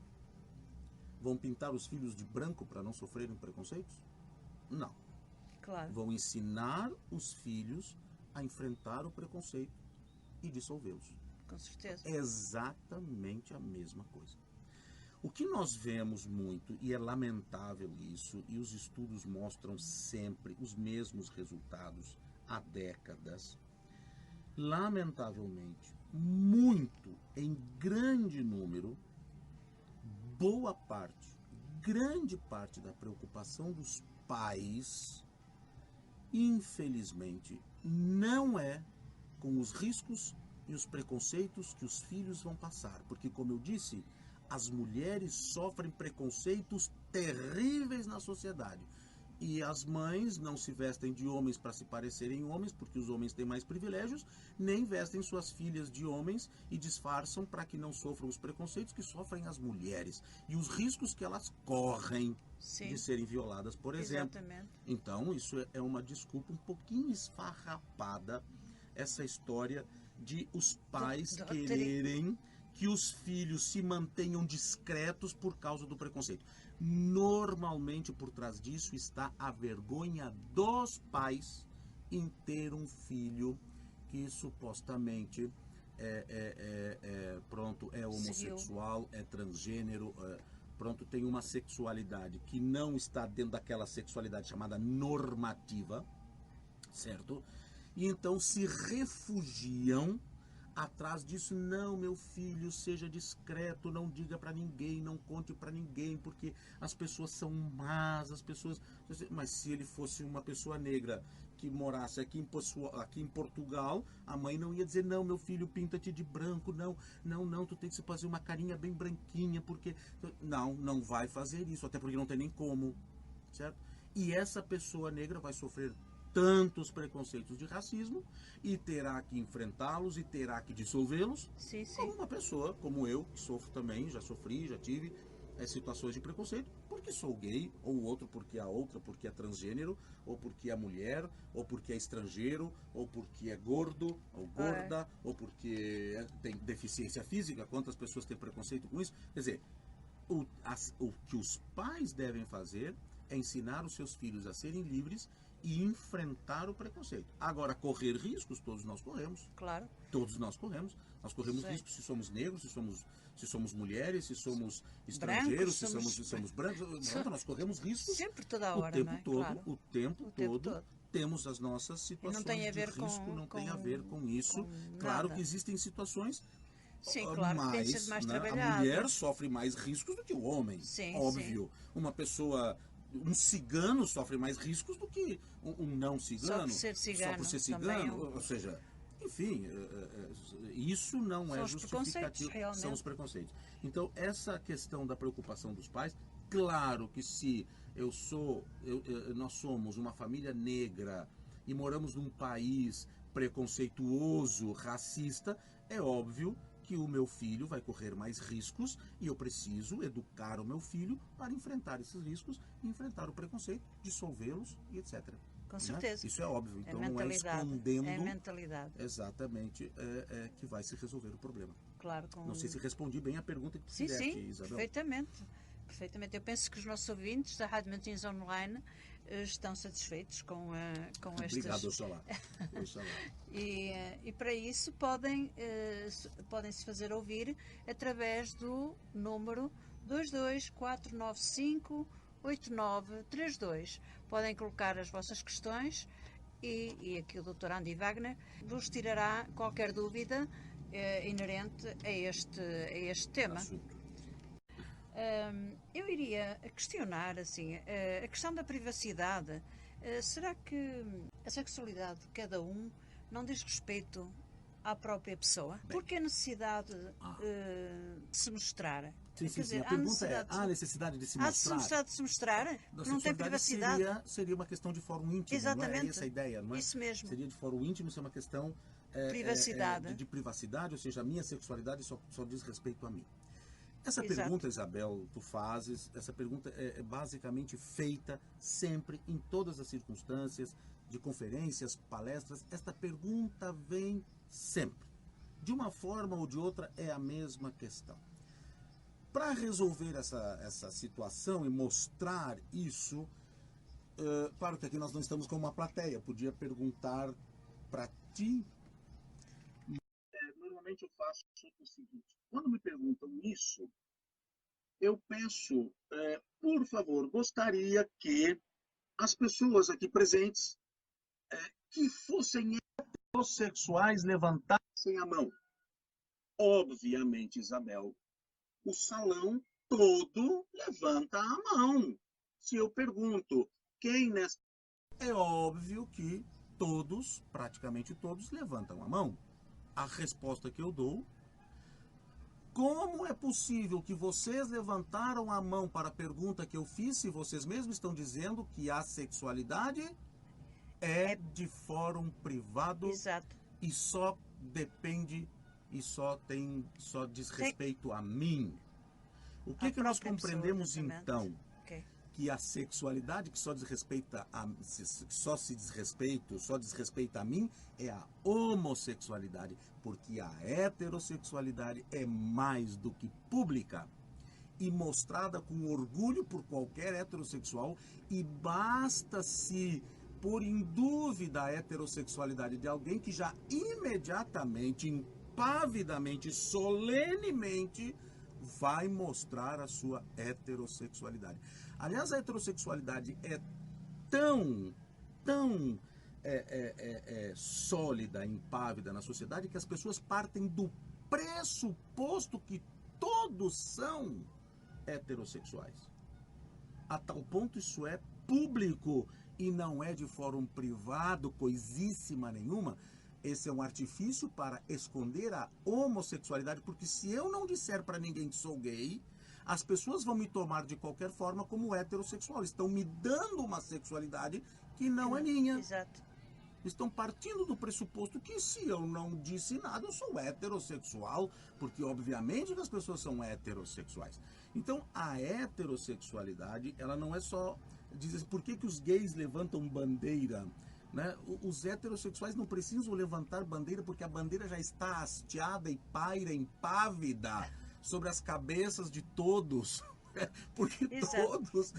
Vão pintar os filhos de branco para não sofrerem preconceitos? Não. Claro. Vão ensinar os filhos a enfrentar o preconceito e dissolvê-los. Com certeza. É exatamente a mesma coisa. O que nós vemos muito, e é lamentável isso, e os estudos mostram sempre os mesmos resultados há décadas, lamentavelmente, muito, em grande número, boa parte, grande parte da preocupação dos pais, infelizmente, não é com os riscos e os preconceitos que os filhos vão passar. Porque, como eu disse, as mulheres sofrem preconceitos terríveis na sociedade. E as mães não se vestem de homens para se parecerem homens, porque os homens têm mais privilégios, nem vestem suas filhas de homens e disfarçam para que não sofram os preconceitos que sofrem as mulheres e os riscos que elas correm de serem violadas, por exemplo. Exatamente. Então, isso é uma desculpa um pouquinho esfarrapada, essa história de os pais quererem que os filhos se mantenham discretos por causa do preconceito. Normalmente, por trás disso, está a vergonha dos pais em ter um filho que supostamente é homossexual, é transgênero, tem uma sexualidade que não está dentro daquela sexualidade chamada normativa, certo? E então se refugiam atrás disso. Não, meu filho, seja discreto, não diga para ninguém, não conte para ninguém, porque as pessoas são más, as pessoas... Mas se ele fosse uma pessoa negra que morasse aqui em Portugal, a mãe não ia dizer, não, meu filho, pinta-te de branco, não, tu tem que fazer uma carinha bem branquinha, porque... Não vai fazer isso, até porque não tem nem como, certo? E essa pessoa negra vai sofrer tantos preconceitos de racismo e terá que enfrentá-los e terá que dissolvê-los, como uma pessoa como eu, que sofro também, já sofri, já tive situações de preconceito, porque sou gay, ou o outro porque a outra, porque é transgênero, ou porque é mulher, ou porque é estrangeiro, ou porque é gordo, ou gorda, ou porque tem deficiência física. Quantas pessoas têm preconceito com isso? Quer dizer, o que os pais devem fazer é ensinar os seus filhos a serem livres e enfrentar o preconceito. Agora, correr riscos, todos nós corremos. Claro. Todos nós corremos. Nós corremos riscos se somos negros, se somos mulheres, se somos estrangeiros, se somos brancos. Nós corremos riscos sempre, toda a hora, o tempo não é? todo. Claro. O tempo todo. Temos as nossas situações de risco, não tem a ver com isso. Claro que existem situações... Sim, claro, mas, tem que ser mais né, trabalhado. a mulher sofre mais riscos do que o homem, óbvio. Uma pessoa... Um cigano sofre mais riscos do que um não cigano. Só por ser cigano. Ou seja, enfim, isso não é justificativo. São os preconceitos. Então, essa questão da preocupação dos pais, claro que se nós somos uma família negra e moramos num país preconceituoso, racista, é óbvio que o meu filho vai correr mais riscos e eu preciso educar o meu filho para enfrentar esses riscos, enfrentar o preconceito, dissolvê-los e etc. Com certeza. Isso é óbvio. Então não é escondendo exatamente que vai se resolver o problema. Claro. Não sei se respondi bem a pergunta que tu fizeste, Isabel. Perfeitamente. Eu penso que os nossos ouvintes da Rádio Matins Online estão satisfeitos com estas... Obrigado, Oxalá. E para isso podem se fazer ouvir através do número 224958932. Podem colocar as vossas questões e aqui o Dr. Andy Wagner vos tirará qualquer dúvida inerente a este tema. Eu iria questionar assim, a questão da privacidade. Será que a sexualidade de cada um não diz respeito à própria pessoa? Porque a necessidade de se mostrar? Sim. A pergunta há necessidade de se mostrar? Há necessidade de se mostrar? Não tem privacidade? Seria uma questão de fórum íntimo. Exatamente. Não é essa a ideia, não é? Isso mesmo. Seria de fórum íntimo, ser uma questão privacidade. De privacidade, ou seja, a minha sexualidade só diz respeito a mim. Essa Exato. pergunta, Isabel, tu fazes, essa pergunta é basicamente feita sempre, em todas as circunstâncias, de conferências, palestras. Esta pergunta vem sempre. De uma forma ou de outra, é a mesma questão. Para resolver essa situação e mostrar isso, claro que aqui nós não estamos com uma plateia, podia perguntar para ti. Normalmente eu faço o seguinte, quando me perguntam isso, eu peço, por favor, gostaria que as pessoas aqui presentes que fossem heterossexuais levantassem a mão. Obviamente, Isabel, o salão todo levanta a mão. Se eu pergunto quem nessa... É óbvio que todos, praticamente todos, levantam a mão. A resposta que eu dou: como é possível que vocês levantaram a mão para a pergunta que eu fiz, se vocês mesmos estão dizendo que a sexualidade é de fórum privado? Exato. E só depende e só diz respeito a mim? O que nós compreendemos pessoa, então? Okay. Que a sexualidade que só diz respeito a mim é a homossexualidade, porque a heterossexualidade é mais do que pública e mostrada com orgulho por qualquer heterossexual, e basta-se pôr em dúvida a heterossexualidade de alguém que já imediatamente, impavidamente, solenemente vai mostrar a sua heterossexualidade. Aliás, a heterossexualidade é tão sólida, impávida na sociedade, que as pessoas partem do pressuposto que todos são heterossexuais. A tal ponto isso é público e não é de fórum privado, coisíssima nenhuma. Esse é um artifício para esconder a homossexualidade, porque se eu não disser para ninguém que sou gay, as pessoas vão me tomar de qualquer forma como heterossexual. Estão me dando uma sexualidade que não é minha. Exato. Estão partindo do pressuposto que se eu não disse nada, eu sou heterossexual, porque obviamente que as pessoas são heterossexuais. Então a heterossexualidade, ela não é só... Diz, por que os gays levantam bandeira? Né? Os heterossexuais não precisam levantar bandeira, porque a bandeira já está hasteada e paira impávida sobre as cabeças de todos. Porque todos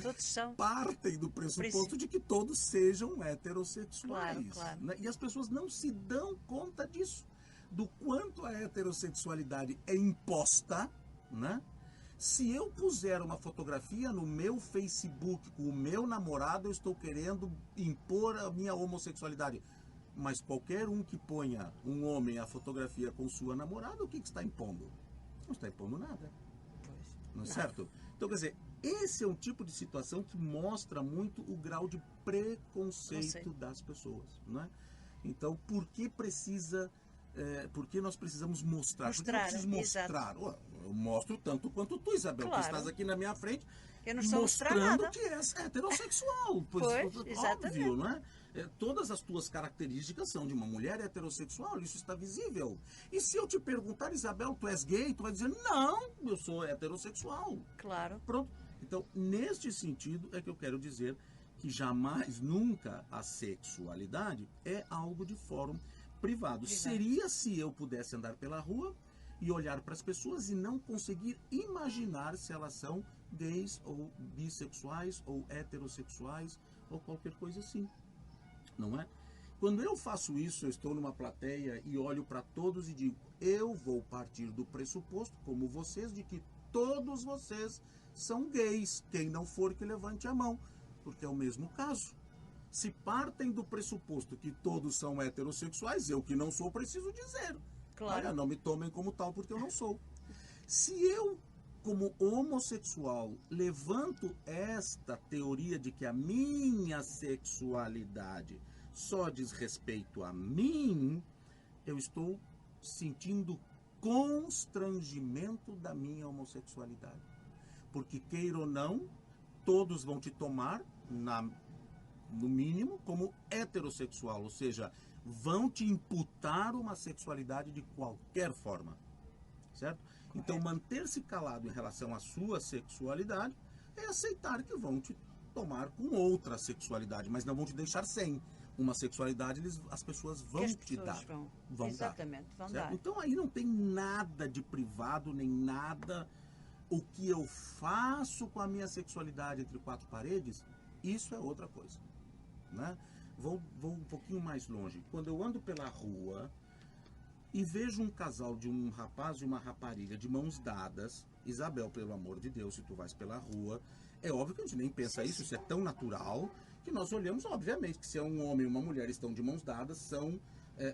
partem do pressuposto de que todos sejam heterossexuais. Claro. Né? E as pessoas não se dão conta disso, do quanto a heterossexualidade é imposta, né? Se eu puser uma fotografia no meu Facebook com o meu namorado, eu estou querendo impor a minha homossexualidade. Mas qualquer um que ponha um homem a fotografia com sua namorada, o que está impondo? Não está impondo nada. Não é certo? Então, quer dizer, esse é um tipo de situação que mostra muito o grau de preconceito das pessoas. Né? Então, por que nós precisamos mostrar? Por que eu preciso mostrar? Eu mostro tanto quanto tu, Isabel, que estás aqui na minha frente, eu não estou mostrando que és heterossexual. Pois, óbvio, não é? Todas as tuas características são de uma mulher heterossexual, isso está visível. E se eu te perguntar, Isabel, tu és gay? Tu vai dizer, não, eu sou heterossexual. Claro. Pronto. Então, neste sentido é que eu quero dizer que jamais, nunca, a sexualidade é algo de fórum privado. Seria se eu pudesse andar pela rua e olhar para as pessoas e não conseguir imaginar se elas são gays ou bissexuais ou heterossexuais ou qualquer coisa assim. Não é? Quando eu faço isso, eu estou numa plateia e olho para todos e digo, eu vou partir do pressuposto, como vocês, de que todos vocês são gays. Quem não for, que levante a mão, porque é o mesmo caso. Se partem do pressuposto que todos são heterossexuais, eu que não sou, preciso dizer. Claro. Olha, não me tomem como tal, porque eu não sou. Se eu, como homossexual, levanto esta teoria de que a minha sexualidade só diz respeito a mim, eu estou sentindo constrangimento da minha homossexualidade. Porque, queira ou não, todos vão te tomar, no mínimo, como heterossexual. Ou seja, vão te imputar uma sexualidade de qualquer forma, certo? Correto. Então, manter-se calado em relação à sua sexualidade é aceitar que vão te tomar com outra sexualidade, mas não vão te deixar sem. Uma sexualidade, as pessoas vão te dar. Vão exatamente, dar, vão dar. Então, aí não tem nada de privado, nem nada. O que eu faço com a minha sexualidade entre quatro paredes, isso é outra coisa, né? Vou um pouquinho mais longe. Quando eu ando pela rua e vejo um casal de um rapaz e uma rapariga de mãos dadas, Isabel, pelo amor de Deus, se tu vais pela rua, é óbvio que a gente nem pensa isso, isso é tão natural que nós olhamos, obviamente, que se é um homem e uma mulher estão de mãos dadas, são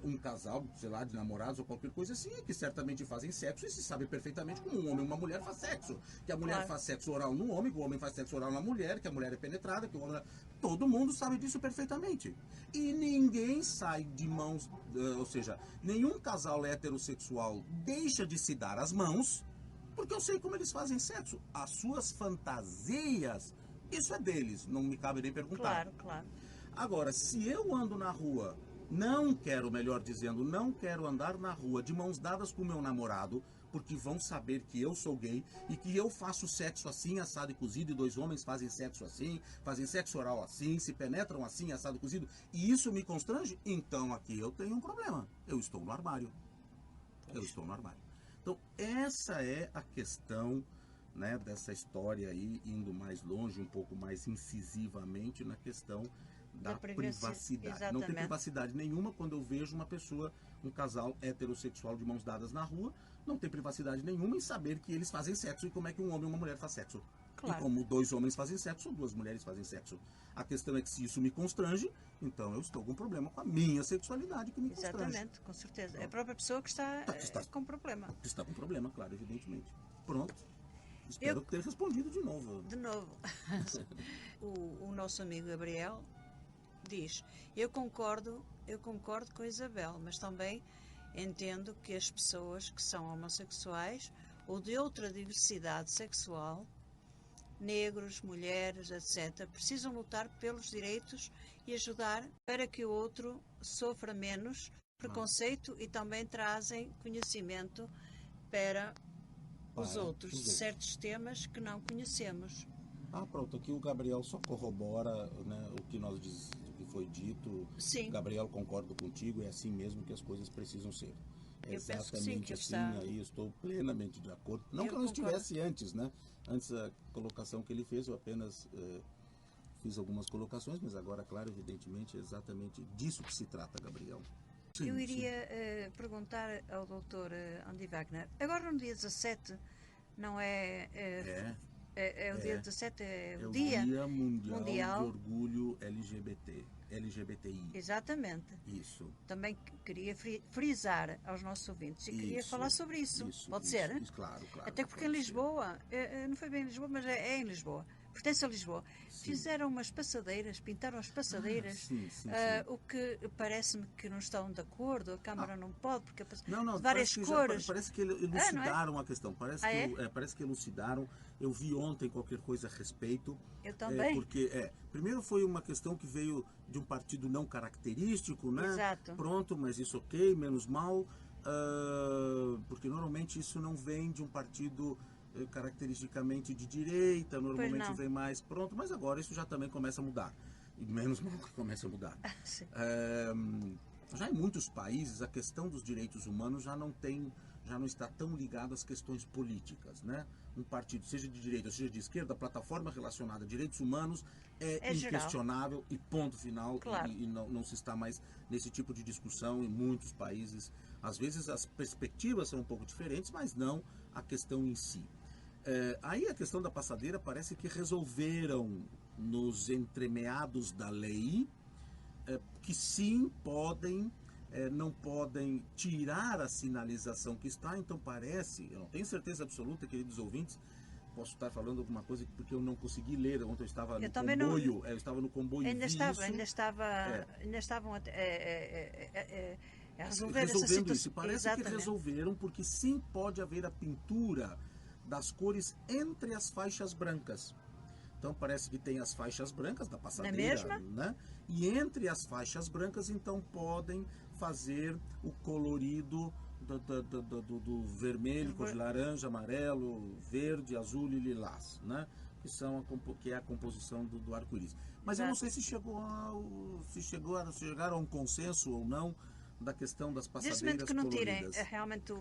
um casal, sei lá, de namorados ou qualquer coisa assim, que certamente fazem sexo e se sabe perfeitamente como um homem e uma mulher faz sexo. Que a mulher faz sexo oral no homem, que o homem faz sexo oral na mulher, que a mulher é penetrada, que o homem... Todo mundo sabe disso perfeitamente. E ninguém sai de mãos, ou seja, nenhum casal heterossexual deixa de se dar as mãos, porque eu sei como eles fazem sexo. As suas fantasias, isso é deles, não me cabe nem perguntar. Claro, claro. Agora, se eu ando na rua, não quero andar na rua de mãos dadas com meu namorado, porque vão saber que eu sou gay e que eu faço sexo assim, assado e cozido, e dois homens fazem sexo assim, fazem sexo oral assim, se penetram assim, assado e cozido, e isso me constrange, então aqui eu tenho um problema. Eu estou no armário. Então, essa é a questão, né, dessa história aí, indo mais longe, um pouco mais incisivamente na questão da privacidade. Exatamente. Não tem privacidade nenhuma quando eu vejo uma pessoa, um casal heterossexual de mãos dadas na rua, não tem privacidade nenhuma em saber que eles fazem sexo e como é que um homem e uma mulher faz sexo. Claro. E como dois homens fazem sexo, ou duas mulheres fazem sexo. A questão é que se isso me constrange, então eu estou com problema com a minha sexualidade que me constrange. Exatamente, com certeza. É a própria pessoa que está com problema. Que está com problema, claro, evidentemente. Pronto. Espero ter respondido de novo. De novo. o nosso amigo Gabriel diz, eu concordo com a Isabel, mas também entendo que as pessoas que são homossexuais ou de outra diversidade sexual, negros, mulheres, etc., precisam lutar pelos direitos e ajudar para que o outro sofra menos preconceito e também trazem conhecimento para os outros de certos temas que não conhecemos. Pronto, aqui o Gabriel só corrobora, né, o que foi dito. Sim. Gabriel, concordo contigo, é assim mesmo que as coisas precisam ser. Eu exatamente penso que sim, que assim, aí estou plenamente de acordo. Não que eu não estivesse antes, né? Antes a colocação que ele fez, eu apenas fiz algumas colocações, mas agora, claro, evidentemente, é exatamente disso que se trata, Gabriel. Sim, eu iria perguntar ao Dr. Andy Wagner, agora no dia 17, não é... o dia 17, é o Dia Mundial de Orgulho LGBTI. Exatamente. Isso. Também queria frisar aos nossos ouvintes e queria falar sobre isso. Pode ser? Isso, claro. Até porque em Lisboa, não foi bem em Lisboa, mas é em Lisboa. Pertence a Lisboa. Sim. Fizeram umas passadeiras, pintaram as passadeiras, sim. o que parece-me que não estão de acordo, a Câmara não pode, porque não, várias cores. Parece que elucidaram a questão, parece que elucidaram. Eu vi ontem qualquer coisa a respeito. Eu também. Porque, primeiro foi uma questão que veio de um partido não característico, né? Exato. Pronto, mas isso ok, menos mal, porque normalmente isso não vem de um partido caracteristicamente de direita, normalmente vem mais pronto, mas agora isso já também começa a mudar. E menos mal que começa a mudar. Já em muitos países a questão dos direitos humanos já não está tão ligada às questões políticas, né? Um partido, seja de direita, seja de esquerda, a plataforma relacionada a direitos humanos é inquestionável geral. E ponto final. Claro. E não se está mais nesse tipo de discussão em muitos países. Às vezes as perspectivas são um pouco diferentes, mas não a questão em si. Aí a questão da passadeira parece que resolveram nos entremeados da lei que sim não podem tirar a sinalização que está, então parece, eu não tenho certeza absoluta, queridos ouvintes, posso estar falando alguma coisa porque eu não consegui ler, ontem eu estava no comboio, eu estava no comboio ainda estavam a resolver essa situação. Isso, parece que resolveram, porque sim pode haver a pintura das cores entre as faixas brancas. Então parece que tem as faixas brancas da passadeira, né? E entre as faixas brancas então podem fazer o colorido do vermelho, cor de laranja, amarelo, verde, azul e lilás, né? Que é a composição do arco-íris. Mas eu não sei se chegaram a um consenso ou não da questão das passadeiras que não coloridas. Tirem realmente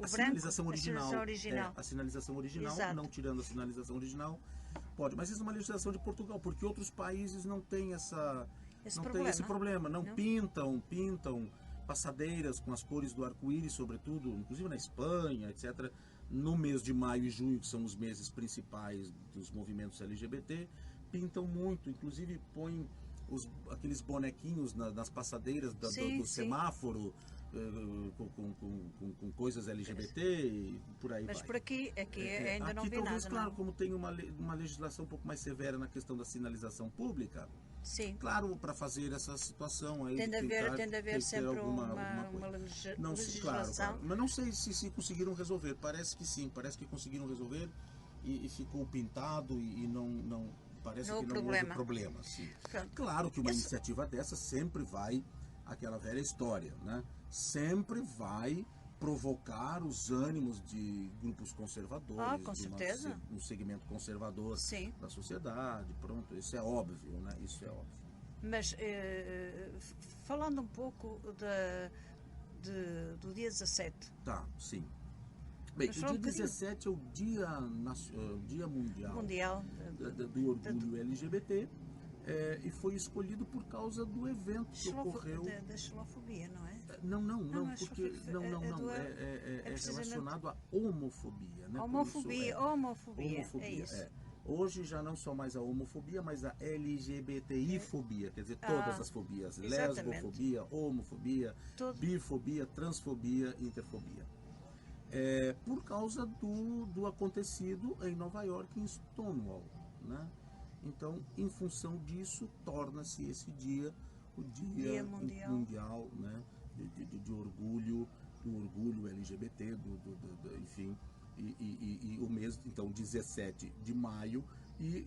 a sinalização original. A sinalização original, Exato. não tirando a sinalização original, pode. Mas isso é uma legislação de Portugal, porque outros países não têm esse problema. Não pintam passadeiras com as cores do arco-íris, sobretudo, inclusive na Espanha, etc. No mês de maio e junho, que são os meses principais dos movimentos LGBT, pintam muito, inclusive põem aqueles bonequinhos nas passadeiras do semáforo, com coisas LGBT e por aí vai. Mas por aqui ainda não vi talvez, nada. Claro, não. Como tem uma legislação um pouco mais severa na questão da sinalização pública, sim. Claro, para fazer essa situação aí, tem de haver sempre uma legislação. Claro. Mas não sei se conseguiram resolver. Parece que sim, parece que conseguiram resolver e ficou pintado e não parece que não houve problema. Sim. Claro que uma iniciativa dessa sempre vai, aquela velha história, né? Sempre vai provocar os ânimos de grupos conservadores, com certeza. Um segmento conservador da sociedade, pronto, isso é óbvio, né? Isso é óbvio. Mas falando um pouco do dia 17. Tá, sim. Bem, o dia 17 é o Dia Mundial do Orgulho LGBT, e foi escolhido por causa do evento que ocorreu. Da xilofobia, não é? Não, porque é relacionado à homofobia, né? Homofobia, é isso. Hoje já não só mais a homofobia, mas a LGBTI-fobia, quer dizer, todas as fobias, lesbofobia, homofobia, bifobia, transfobia, interfobia. Por causa do acontecido em Nova York, em Stonewall, né? Então, em função disso, torna-se esse dia o Dia Mundial, né? de orgulho, do orgulho LGBT, enfim, e o mês, então, 17 de maio, e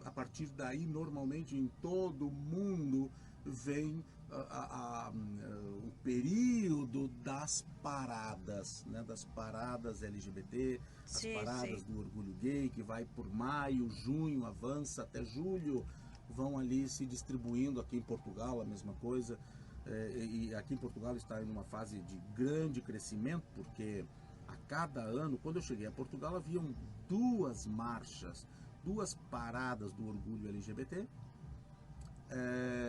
a partir daí, normalmente, em todo o mundo, vem o período das paradas, né? Das paradas LGBT, as paradas do orgulho gay, que vai por maio, junho, avança até julho, vão ali se distribuindo. Aqui em Portugal a mesma coisa, e aqui em Portugal está em uma fase de grande crescimento, porque a cada ano, quando eu cheguei a Portugal, haviam 2 marchas, 2 paradas do orgulho LGBT.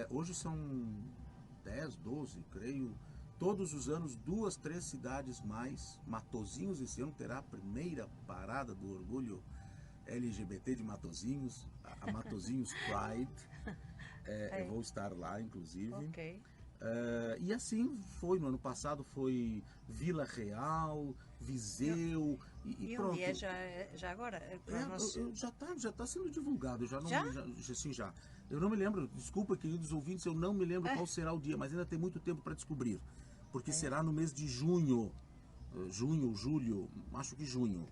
Hoje são 10, 12, creio. Todos os anos, 2, 3 cidades mais. Matosinhos esse ano terá a primeira parada do orgulho LGBT de Matosinhos, a Matosinhos Pride. Eu vou estar lá, inclusive. Okay. E assim foi. No ano passado foi Vila Real, Viseu e pronto. E já agora? Já tá sendo divulgado. Já? Eu não me lembro, desculpa, queridos ouvintes, eu não me lembro qual será o dia, mas ainda tem muito tempo para descobrir. Porque será no mês de junho, julho, acho que junho.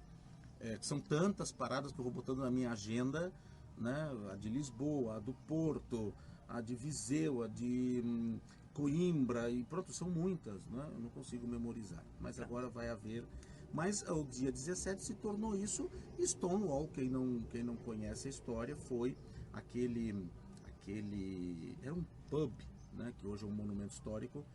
São tantas paradas que eu vou botando na minha agenda, né? A de Lisboa, a do Porto, a de Viseu, a de Coimbra, e pronto, são muitas, né? Eu não consigo memorizar, mas agora vai haver. Mas o dia 17 se tornou isso. Stonewall, quem não conhece a história, foi aquele era um pub, né, que hoje é um monumento histórico,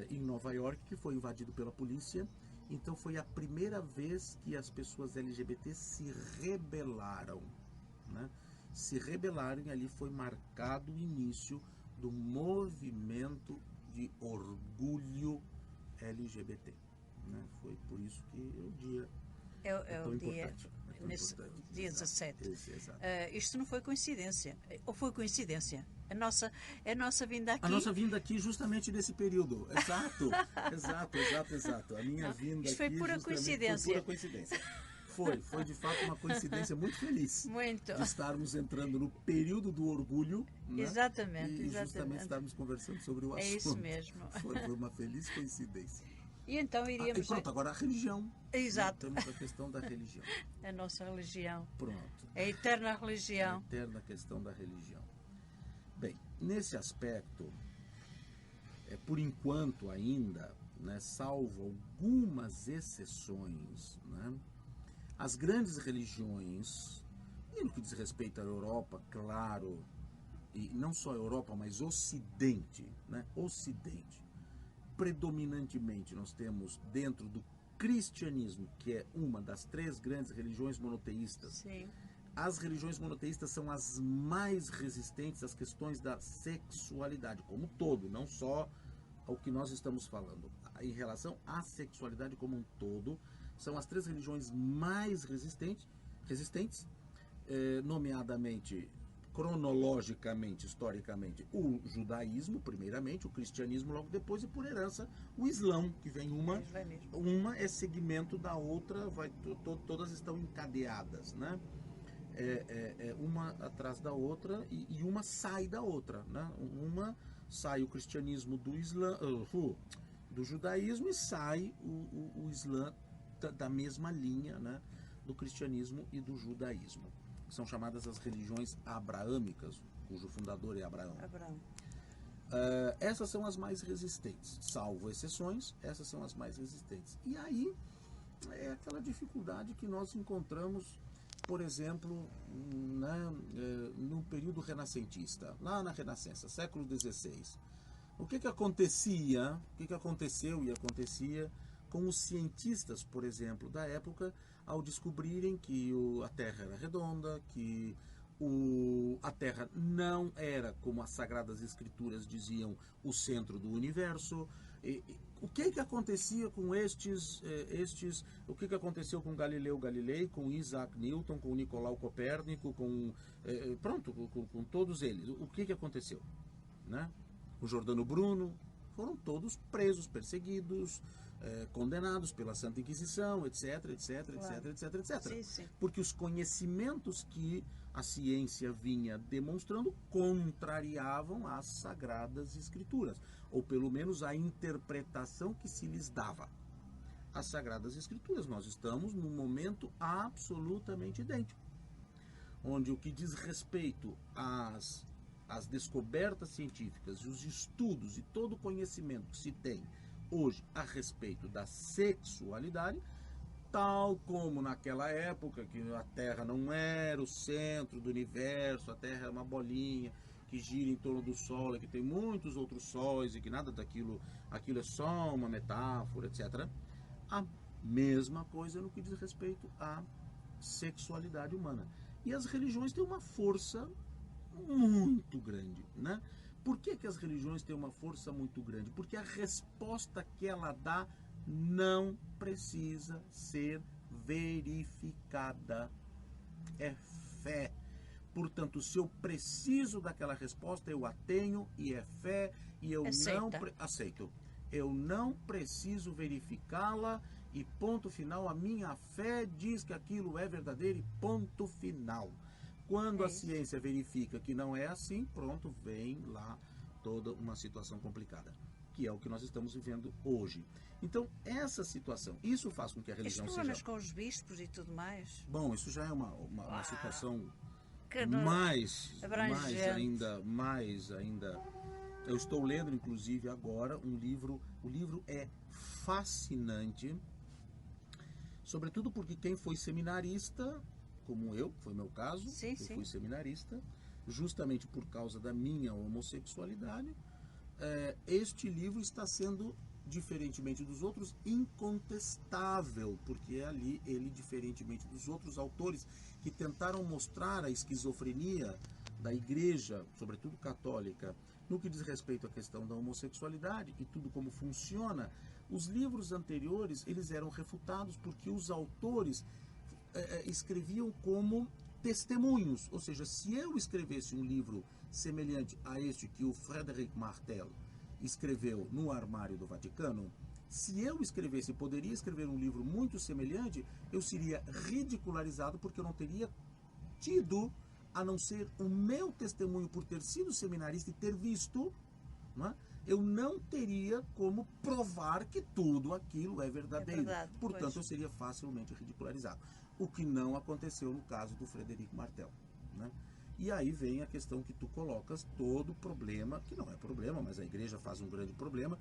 em Nova York, que foi invadido pela polícia. Então foi a primeira vez que as pessoas LGBT se rebelaram, né? Se rebelaram, e ali foi marcado o início do movimento de orgulho LGBT, né? Foi por isso que o dia é o dia, nesse dia 17. Isto não foi coincidência, ou foi coincidência? A nossa vinda aqui... A nossa vinda aqui justamente nesse período. Exato. A minha vinda isto foi aqui pura coincidência. Foi pura coincidência. Foi de fato uma coincidência muito feliz. Muito. De estarmos entrando no período do orgulho, né? Exatamente. E justamente estarmos conversando sobre o assunto. É isso mesmo. Foi uma feliz coincidência. E então iríamos... E pronto, agora a religião. Exato. Temos a questão da religião. A nossa religião. Pronto. A eterna religião. A eterna questão da religião. Bem, nesse aspecto, por enquanto ainda, né, salvo algumas exceções, né, as grandes religiões, e no que diz respeito à Europa, claro, e não só Europa, mas Ocidente, né, Ocidente, predominantemente nós temos dentro do cristianismo, que é uma das 3 grandes religiões monoteístas. Sim. As religiões monoteístas são as mais resistentes às questões da sexualidade, como um todo, não só ao que nós estamos falando. Em relação à sexualidade como um todo, são as 3 religiões mais resistentes, nomeadamente, cronologicamente, historicamente, o judaísmo, primeiramente, o cristianismo logo depois, e por herança, o islão, que vem uma é segmento da outra, todas estão encadeadas, né? Uma atrás da outra e uma sai da outra, né? Uma sai o cristianismo do judaísmo e sai o islã da mesma linha, né? Do cristianismo e do judaísmo. São chamadas as religiões abraâmicas, cujo fundador é Abraão. Essas são as mais resistentes, salvo exceções, essas são as mais resistentes. E aí é aquela dificuldade que nós encontramos, por exemplo, né, no período renascentista, lá na Renascença, século XVI. O que acontecia, o que aconteceu e acontecia com os cientistas, por exemplo, da época, ao descobrirem que a Terra era redonda, que a Terra não era, como as Sagradas Escrituras diziam, o centro do universo. O que acontecia com o que aconteceu com Galileu Galilei, com Isaac Newton, com Nicolau Copérnico, com todos eles? O que aconteceu? Né? O Giordano Bruno, foram todos presos, perseguidos, condenados pela Santa Inquisição, etc, etc, claro. etc, etc, etc. Sim, sim. Porque os conhecimentos que a ciência vinha demonstrando contrariavam as Sagradas Escrituras, ou pelo menos a interpretação que se lhes dava. As Sagradas Escrituras, nós estamos num momento absolutamente idêntico, onde o que diz respeito às descobertas científicas e os estudos e todo o conhecimento que se tem hoje a respeito da sexualidade, tal como naquela época que a Terra não era o centro do universo, a Terra é uma bolinha que gira em torno do Sol e que tem muitos outros sóis e que nada daquilo, aquilo é só uma metáfora, etc. A mesma coisa no que diz respeito à sexualidade humana. E as religiões têm uma força muito grande, né? Por que as religiões têm uma força muito grande? Porque a resposta que ela dá não precisa ser verificada. É fé. Portanto, se eu preciso daquela resposta, eu a tenho e é fé e eu aceito. Eu não preciso verificá-la e ponto final. A minha fé diz que aquilo é verdadeiro e ponto final. Quando a ciência verifica que não é assim, pronto, vem lá toda uma situação complicada, que é o que nós estamos vivendo hoje. Então, essa situação, isso faz com que a religião seja... problemas com os bispos e tudo mais. Bom, isso já é uma situação mais ainda... Eu estou lendo, inclusive, agora um livro. O livro é fascinante, sobretudo porque quem foi seminarista, como eu, foi meu caso, fui seminarista, justamente por causa da minha homossexualidade, este livro está sendo, diferentemente dos outros, incontestável, porque ali ele, diferentemente dos outros autores que tentaram mostrar a esquizofrenia da igreja, sobretudo católica, no que diz respeito à questão da homossexualidade e tudo como funciona, os livros anteriores eles eram refutados porque os autores escreviam como testemunhos, ou seja, se eu escrevesse um livro semelhante a este que o Frédéric Martel escreveu no Armário do Vaticano, se eu escrevesse, poderia escrever um livro muito semelhante, eu seria ridicularizado porque eu não teria tido, a não ser o meu testemunho por ter sido seminarista e ter visto, não é? Eu não teria como provar que tudo aquilo é verdadeiro. Portanto, eu seria facilmente ridicularizado. O que não aconteceu no caso do Frédéric Martel, né? E aí vem a questão que tu colocas, todo o problema, que não é problema, mas a igreja faz um grande problema,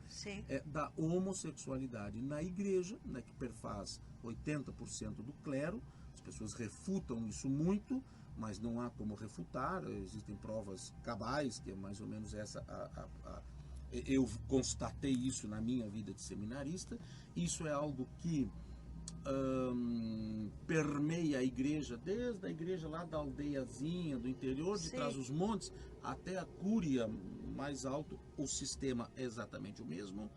da homossexualidade na igreja, né, que perfaz 80% do clero. As pessoas refutam isso muito, mas não há como refutar, existem provas cabais, que é mais ou menos essa eu constatei isso na minha vida de seminarista. Isso é algo que permeia a igreja, desde a igreja lá da aldeiazinha, do interior de Trás-os-Montes, até a cúria mais alto, o sistema é exatamente o mesmo.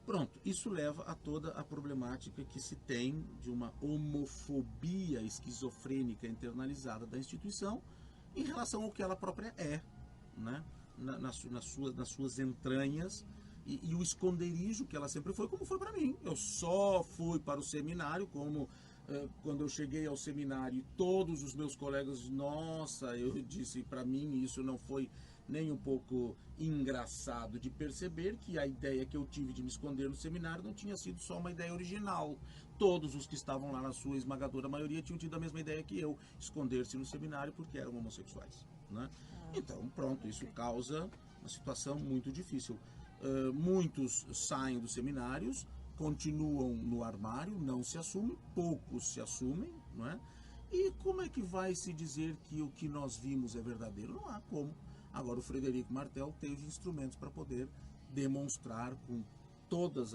Pronto, isso leva a toda a problemática que se tem de uma homofobia esquizofrênica internalizada da instituição em relação ao que ela própria é, né? Nas suas entranhas, e o esconderijo que ela sempre foi, como foi para mim. Eu só fui para o seminário, quando eu cheguei ao seminário, todos os meus colegas, nossa, eu disse, para mim isso não foi nem um pouco engraçado de perceber que a ideia que eu tive de me esconder no seminário não tinha sido só uma ideia original. Todos os que estavam lá, na sua esmagadora maioria, tinham tido a mesma ideia que eu, esconder-se no seminário porque eram homossexuais, né? Então, pronto, isso causa uma situação muito difícil. Muitos saem dos seminários, continuam no armário, não se assumem, poucos se assumem, não é? E como é que vai se dizer que o que nós vimos é verdadeiro? Não há como. Agora, o Frederico Martel teve instrumentos para poder demonstrar com todas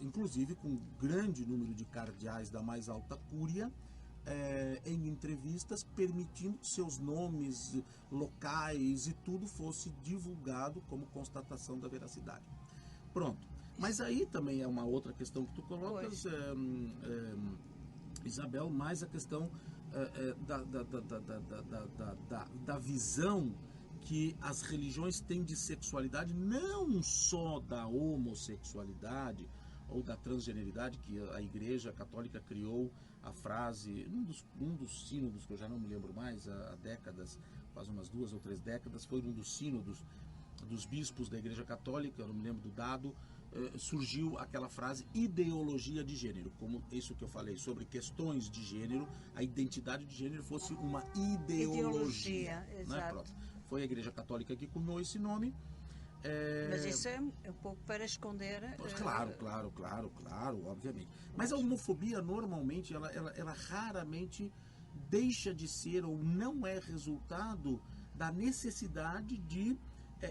inclusive com um grande número de cardeais da mais alta cúria, em entrevistas, permitindo que seus nomes, locais e tudo fosse divulgado como constatação da veracidade. Pronto. Mas aí também é uma outra questão que tu colocas, Isabel, mais a questão da visão que as religiões têm de sexualidade, não só da homossexualidade ou da transgeneridade, que a Igreja Católica criou a frase, um dos sínodos, que eu já não me lembro mais, há décadas, quase umas 2 ou 3 décadas, foi um dos sínodos dos bispos da Igreja Católica, eu não me lembro do dado, surgiu aquela frase ideologia de gênero, como isso que eu falei, sobre questões de gênero, a identidade de gênero fosse uma ideologia, né? Exato. Pronto. Foi a Igreja Católica que cunhou esse nome. Mas isso é um pouco para esconder... Claro, obviamente. Mas a homofobia, normalmente, ela raramente deixa de ser ou não é resultado da necessidade de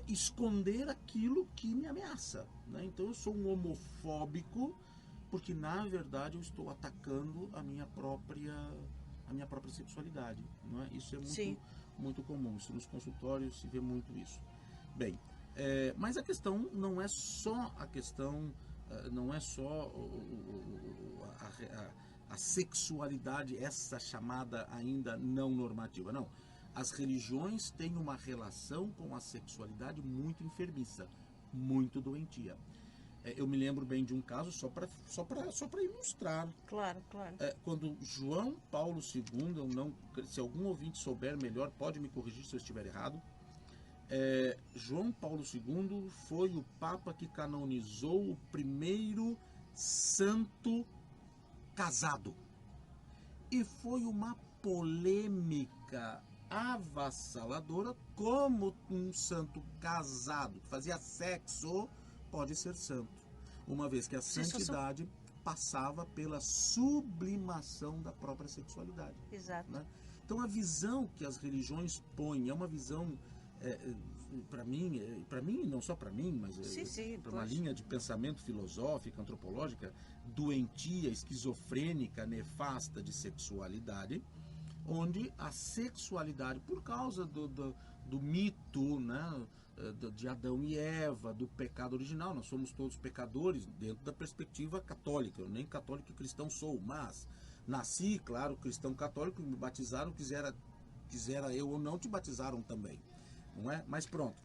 esconder aquilo que me ameaça, né? Então eu sou um homofóbico porque, na verdade, eu estou atacando a minha própria sexualidade, não é? Isso é muito comum. Isso nos consultórios se vê muito isso. Bem, mas a questão não é só a questão, não é só a sexualidade, essa chamada ainda não normativa, não. As religiões têm uma relação com a sexualidade muito enfermiça, muito doentia. Eu me lembro bem de um caso, só para ilustrar. Claro. Quando João Paulo II, se algum ouvinte souber melhor, pode me corrigir se eu estiver errado. João Paulo II foi o Papa que canonizou o primeiro santo casado. E foi uma polêmica avassaladora, como um santo casado que fazia sexo pode ser santo, uma vez que a santidade passava pela sublimação da própria sexualidade. Exato. Né? Então a visão que as religiões põem é uma visão, para mim, não só para mim, mas para uma linha de pensamento filosófica, antropológica, doentia, esquizofrênica, nefasta de sexualidade, onde a sexualidade, por causa do mito, né, de Adão e Eva, do pecado original, nós somos todos pecadores dentro da perspectiva católica. Eu nem católico e cristão sou, mas nasci, claro, cristão católico, me batizaram, quisera eu ou não, te batizaram também, não é? Mas pronto,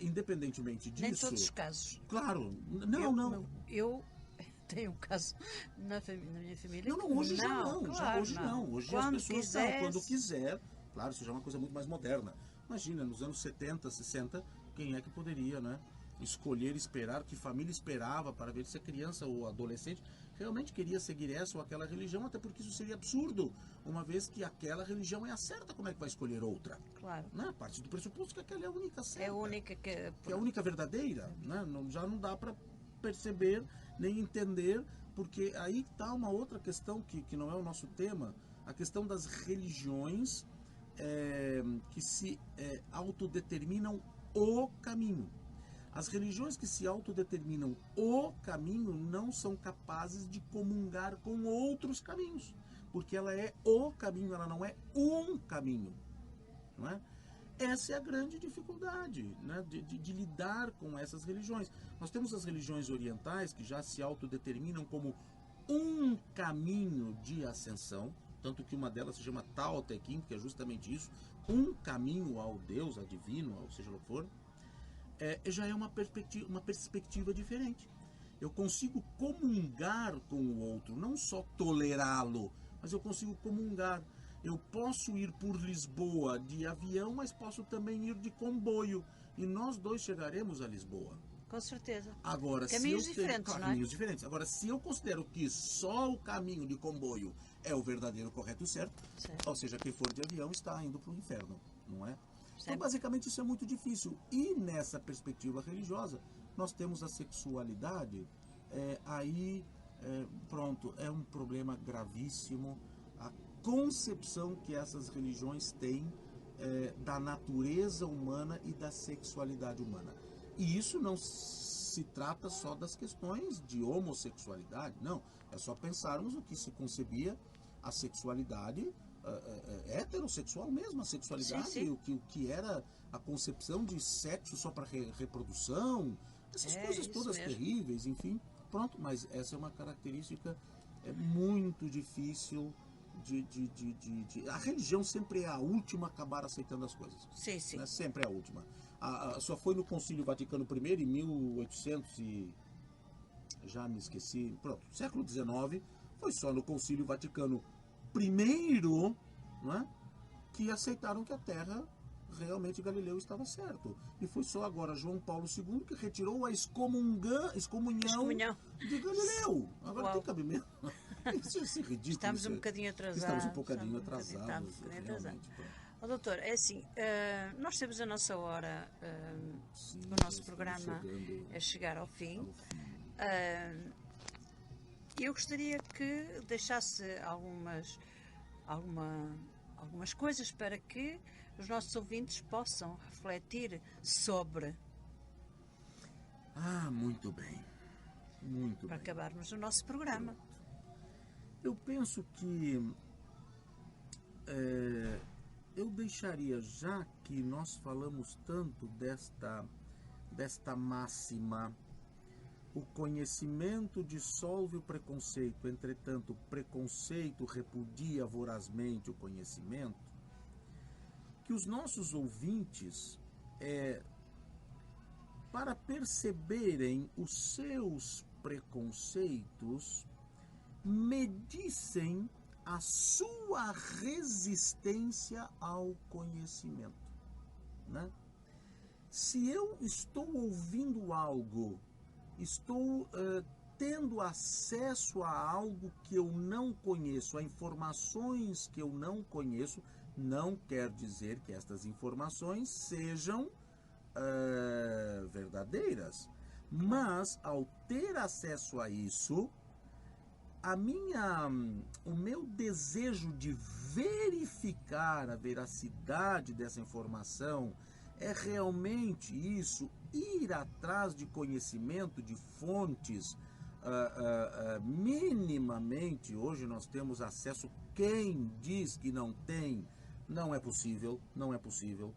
independentemente disso... Nem todos os casos. Claro, não. Eu tenho um caso na minha família. Hoje já não. Hoje quando as pessoas quando quiser. Claro, isso já é uma coisa muito mais moderna. Imagina, nos anos 70, 60, quem é que poderia, né, escolher, esperar, que família esperava para ver se a criança ou adolescente realmente queria seguir essa ou aquela religião, até porque isso seria absurdo, uma vez que aquela religião é a certa, como é que vai escolher outra? Claro. Né? Parte do pressuposto que aquela é a única certa. É a única que é a única verdadeira, né? Já não dá para perceber nem entender, porque aí está uma outra questão que não é o nosso tema, a questão das religiões que se autodeterminam o caminho. As religiões que se autodeterminam o caminho não são capazes de comungar com outros caminhos, porque ela é o caminho, ela não é um caminho, não é? Essa é a grande dificuldade, né, de lidar com essas religiões. Nós temos as religiões orientais que já se autodeterminam como um caminho de ascensão, tanto que uma delas se chama Tao Te Ching, que é justamente isso, um caminho ao Deus, ao divino, ao seja lá o que for. Já é uma perspectiva diferente. Eu consigo comungar com o outro, não só tolerá-lo, mas eu consigo comungar. Eu posso ir por Lisboa de avião, mas posso também ir de comboio. E nós dois chegaremos a Lisboa. Com certeza. Agora, caminhos diferentes, não é? Caminhos diferentes. Agora, se eu considero que só o caminho de comboio é o verdadeiro, correto e certo, ou seja, quem for de avião está indo para o inferno, não é? Então, basicamente, isso é muito difícil. E nessa perspectiva religiosa, nós temos a sexualidade, pronto, é um problema gravíssimo. A concepção que essas religiões têm da natureza humana e da sexualidade humana. E isso não se trata só das questões de homossexualidade, não. É só pensarmos no que se concebia a sexualidade heterossexual mesmo, a sexualidade, sim. O que era a concepção de sexo só para reprodução, essas coisas todas mesmo. Terríveis, enfim, pronto, mas essa é uma característica muito difícil a religião sempre é a última a acabar aceitando as coisas. Sim, sim. Né? Sempre é a última. Só foi no Concílio Vaticano I, em 1800 e... já me esqueci, pronto, século XIX, foi só no Concílio Vaticano primeiro, né, que aceitaram que a Terra realmente Galileu estava certo. E foi só agora João Paulo II que retirou a excomunhão de Galileu. Agora tem cabimento. Isso é ridículo. Estamos um bocadinho atrasados. Estamos um bocadinho atrasados. Doutor, é assim, nós temos a nossa hora, sim, o nosso programa a chegar ao fim. Eu gostaria que deixasse algumas coisas para que os nossos ouvintes possam refletir sobre. Muito bem. Muito para bem. acabarmos o nosso programa. Pronto. Eu penso que eu deixaria, já que nós falamos tanto desta máxima, o conhecimento dissolve o preconceito, entretanto, o preconceito repudia vorazmente o conhecimento, que os nossos ouvintes, para perceberem os seus preconceitos, medissem a sua resistência ao conhecimento, né? Se eu estou ouvindo algo, estou tendo acesso a algo que eu não conheço, a informações que eu não conheço, não quer dizer que estas informações sejam verdadeiras. Mas, ao ter acesso a isso, o meu desejo de verificar a veracidade dessa informação é realmente isso, ir atrás de conhecimento, de fontes, minimamente. Hoje nós temos acesso. Quem diz que não tem, não é possível, não é possível.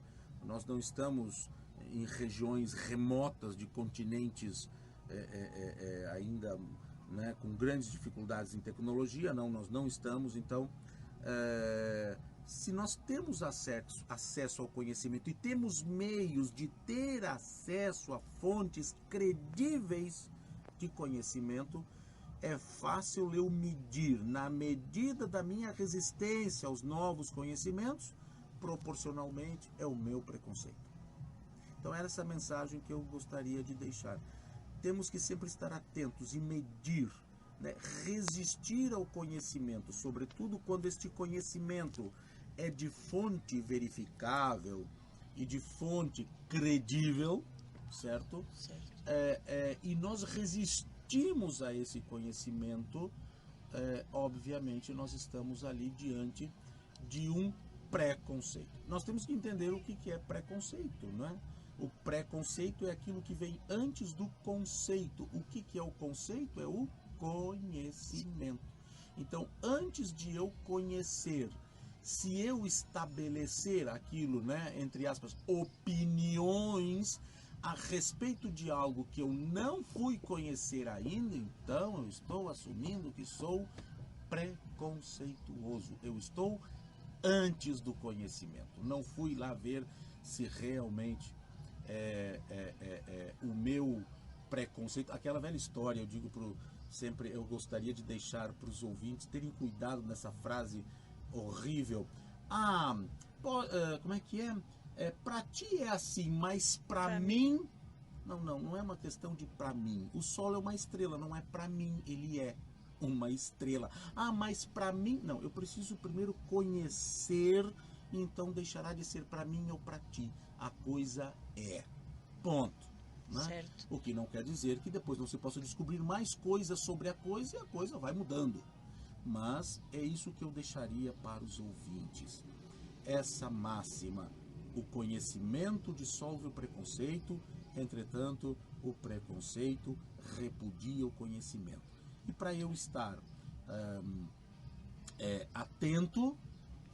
Nós não estamos em regiões remotas de continentes ainda, né, com grandes dificuldades em tecnologia. Não, nós não estamos. Então, se nós temos acesso ao conhecimento e temos meios de ter acesso a fontes credíveis de conhecimento, é fácil eu medir, na medida da minha resistência aos novos conhecimentos, proporcionalmente é o meu preconceito. Então era essa mensagem que eu gostaria de deixar. Temos que sempre estar atentos e medir, né? Resistir ao conhecimento, sobretudo quando este conhecimento é de fonte verificável e de fonte credível, certo? Certo. E nós resistimos a esse conhecimento, obviamente nós estamos ali diante de um preconceito. Nós temos que entender o que é preconceito, né? O preconceito é aquilo que vem antes do conceito. O que é o conceito? É o conhecimento. Então, antes de eu conhecer, se eu estabelecer aquilo, né, entre aspas, opiniões a respeito de algo que eu não fui conhecer ainda, então eu estou assumindo que sou preconceituoso. Eu estou antes do conhecimento. Não fui lá ver se realmente o meu preconceito, aquela velha história, eu digo sempre, eu gostaria de deixar para os ouvintes terem cuidado nessa frase horrível. Como é que é? Para ti é assim, mas para mim... Não é uma questão de para mim. O Sol é uma estrela, não é para mim, ele é uma estrela. Mas para mim... Não, eu preciso primeiro conhecer, então deixará de ser para mim ou para ti. A coisa é. Ponto. Né? Certo. O que não quer dizer que depois não se possa descobrir mais coisas sobre a coisa e a coisa vai mudando. Mas é isso que eu deixaria para os ouvintes. Essa máxima: o conhecimento dissolve o preconceito, entretanto, o preconceito repudia o conhecimento. E para eu estar atento,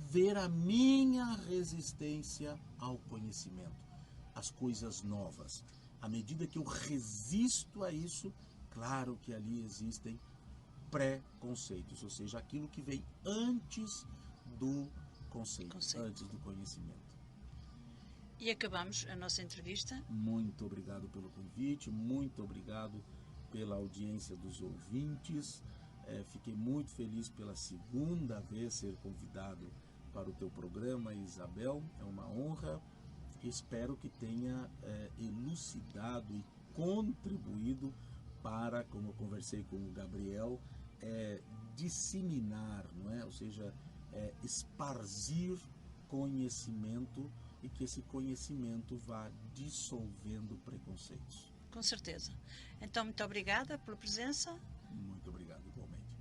ver a minha resistência ao conhecimento, às coisas novas. À medida que eu resisto a isso, claro que ali existem preconceitos, ou seja, aquilo que vem antes do conceito. Antes do conhecimento. E acabamos a nossa entrevista. Muito obrigado pelo convite, muito obrigado pela audiência dos ouvintes. Fiquei muito feliz pela segunda vez ser convidado para o teu programa, Isabel. É uma honra. Espero que tenha elucidado e contribuído para, como eu conversei com o Gabriel, disseminar, não é? Ou seja, esparzir conhecimento e que esse conhecimento vá dissolvendo preconceitos. Com certeza. Então, muito obrigada pela presença. Muito obrigado, igualmente.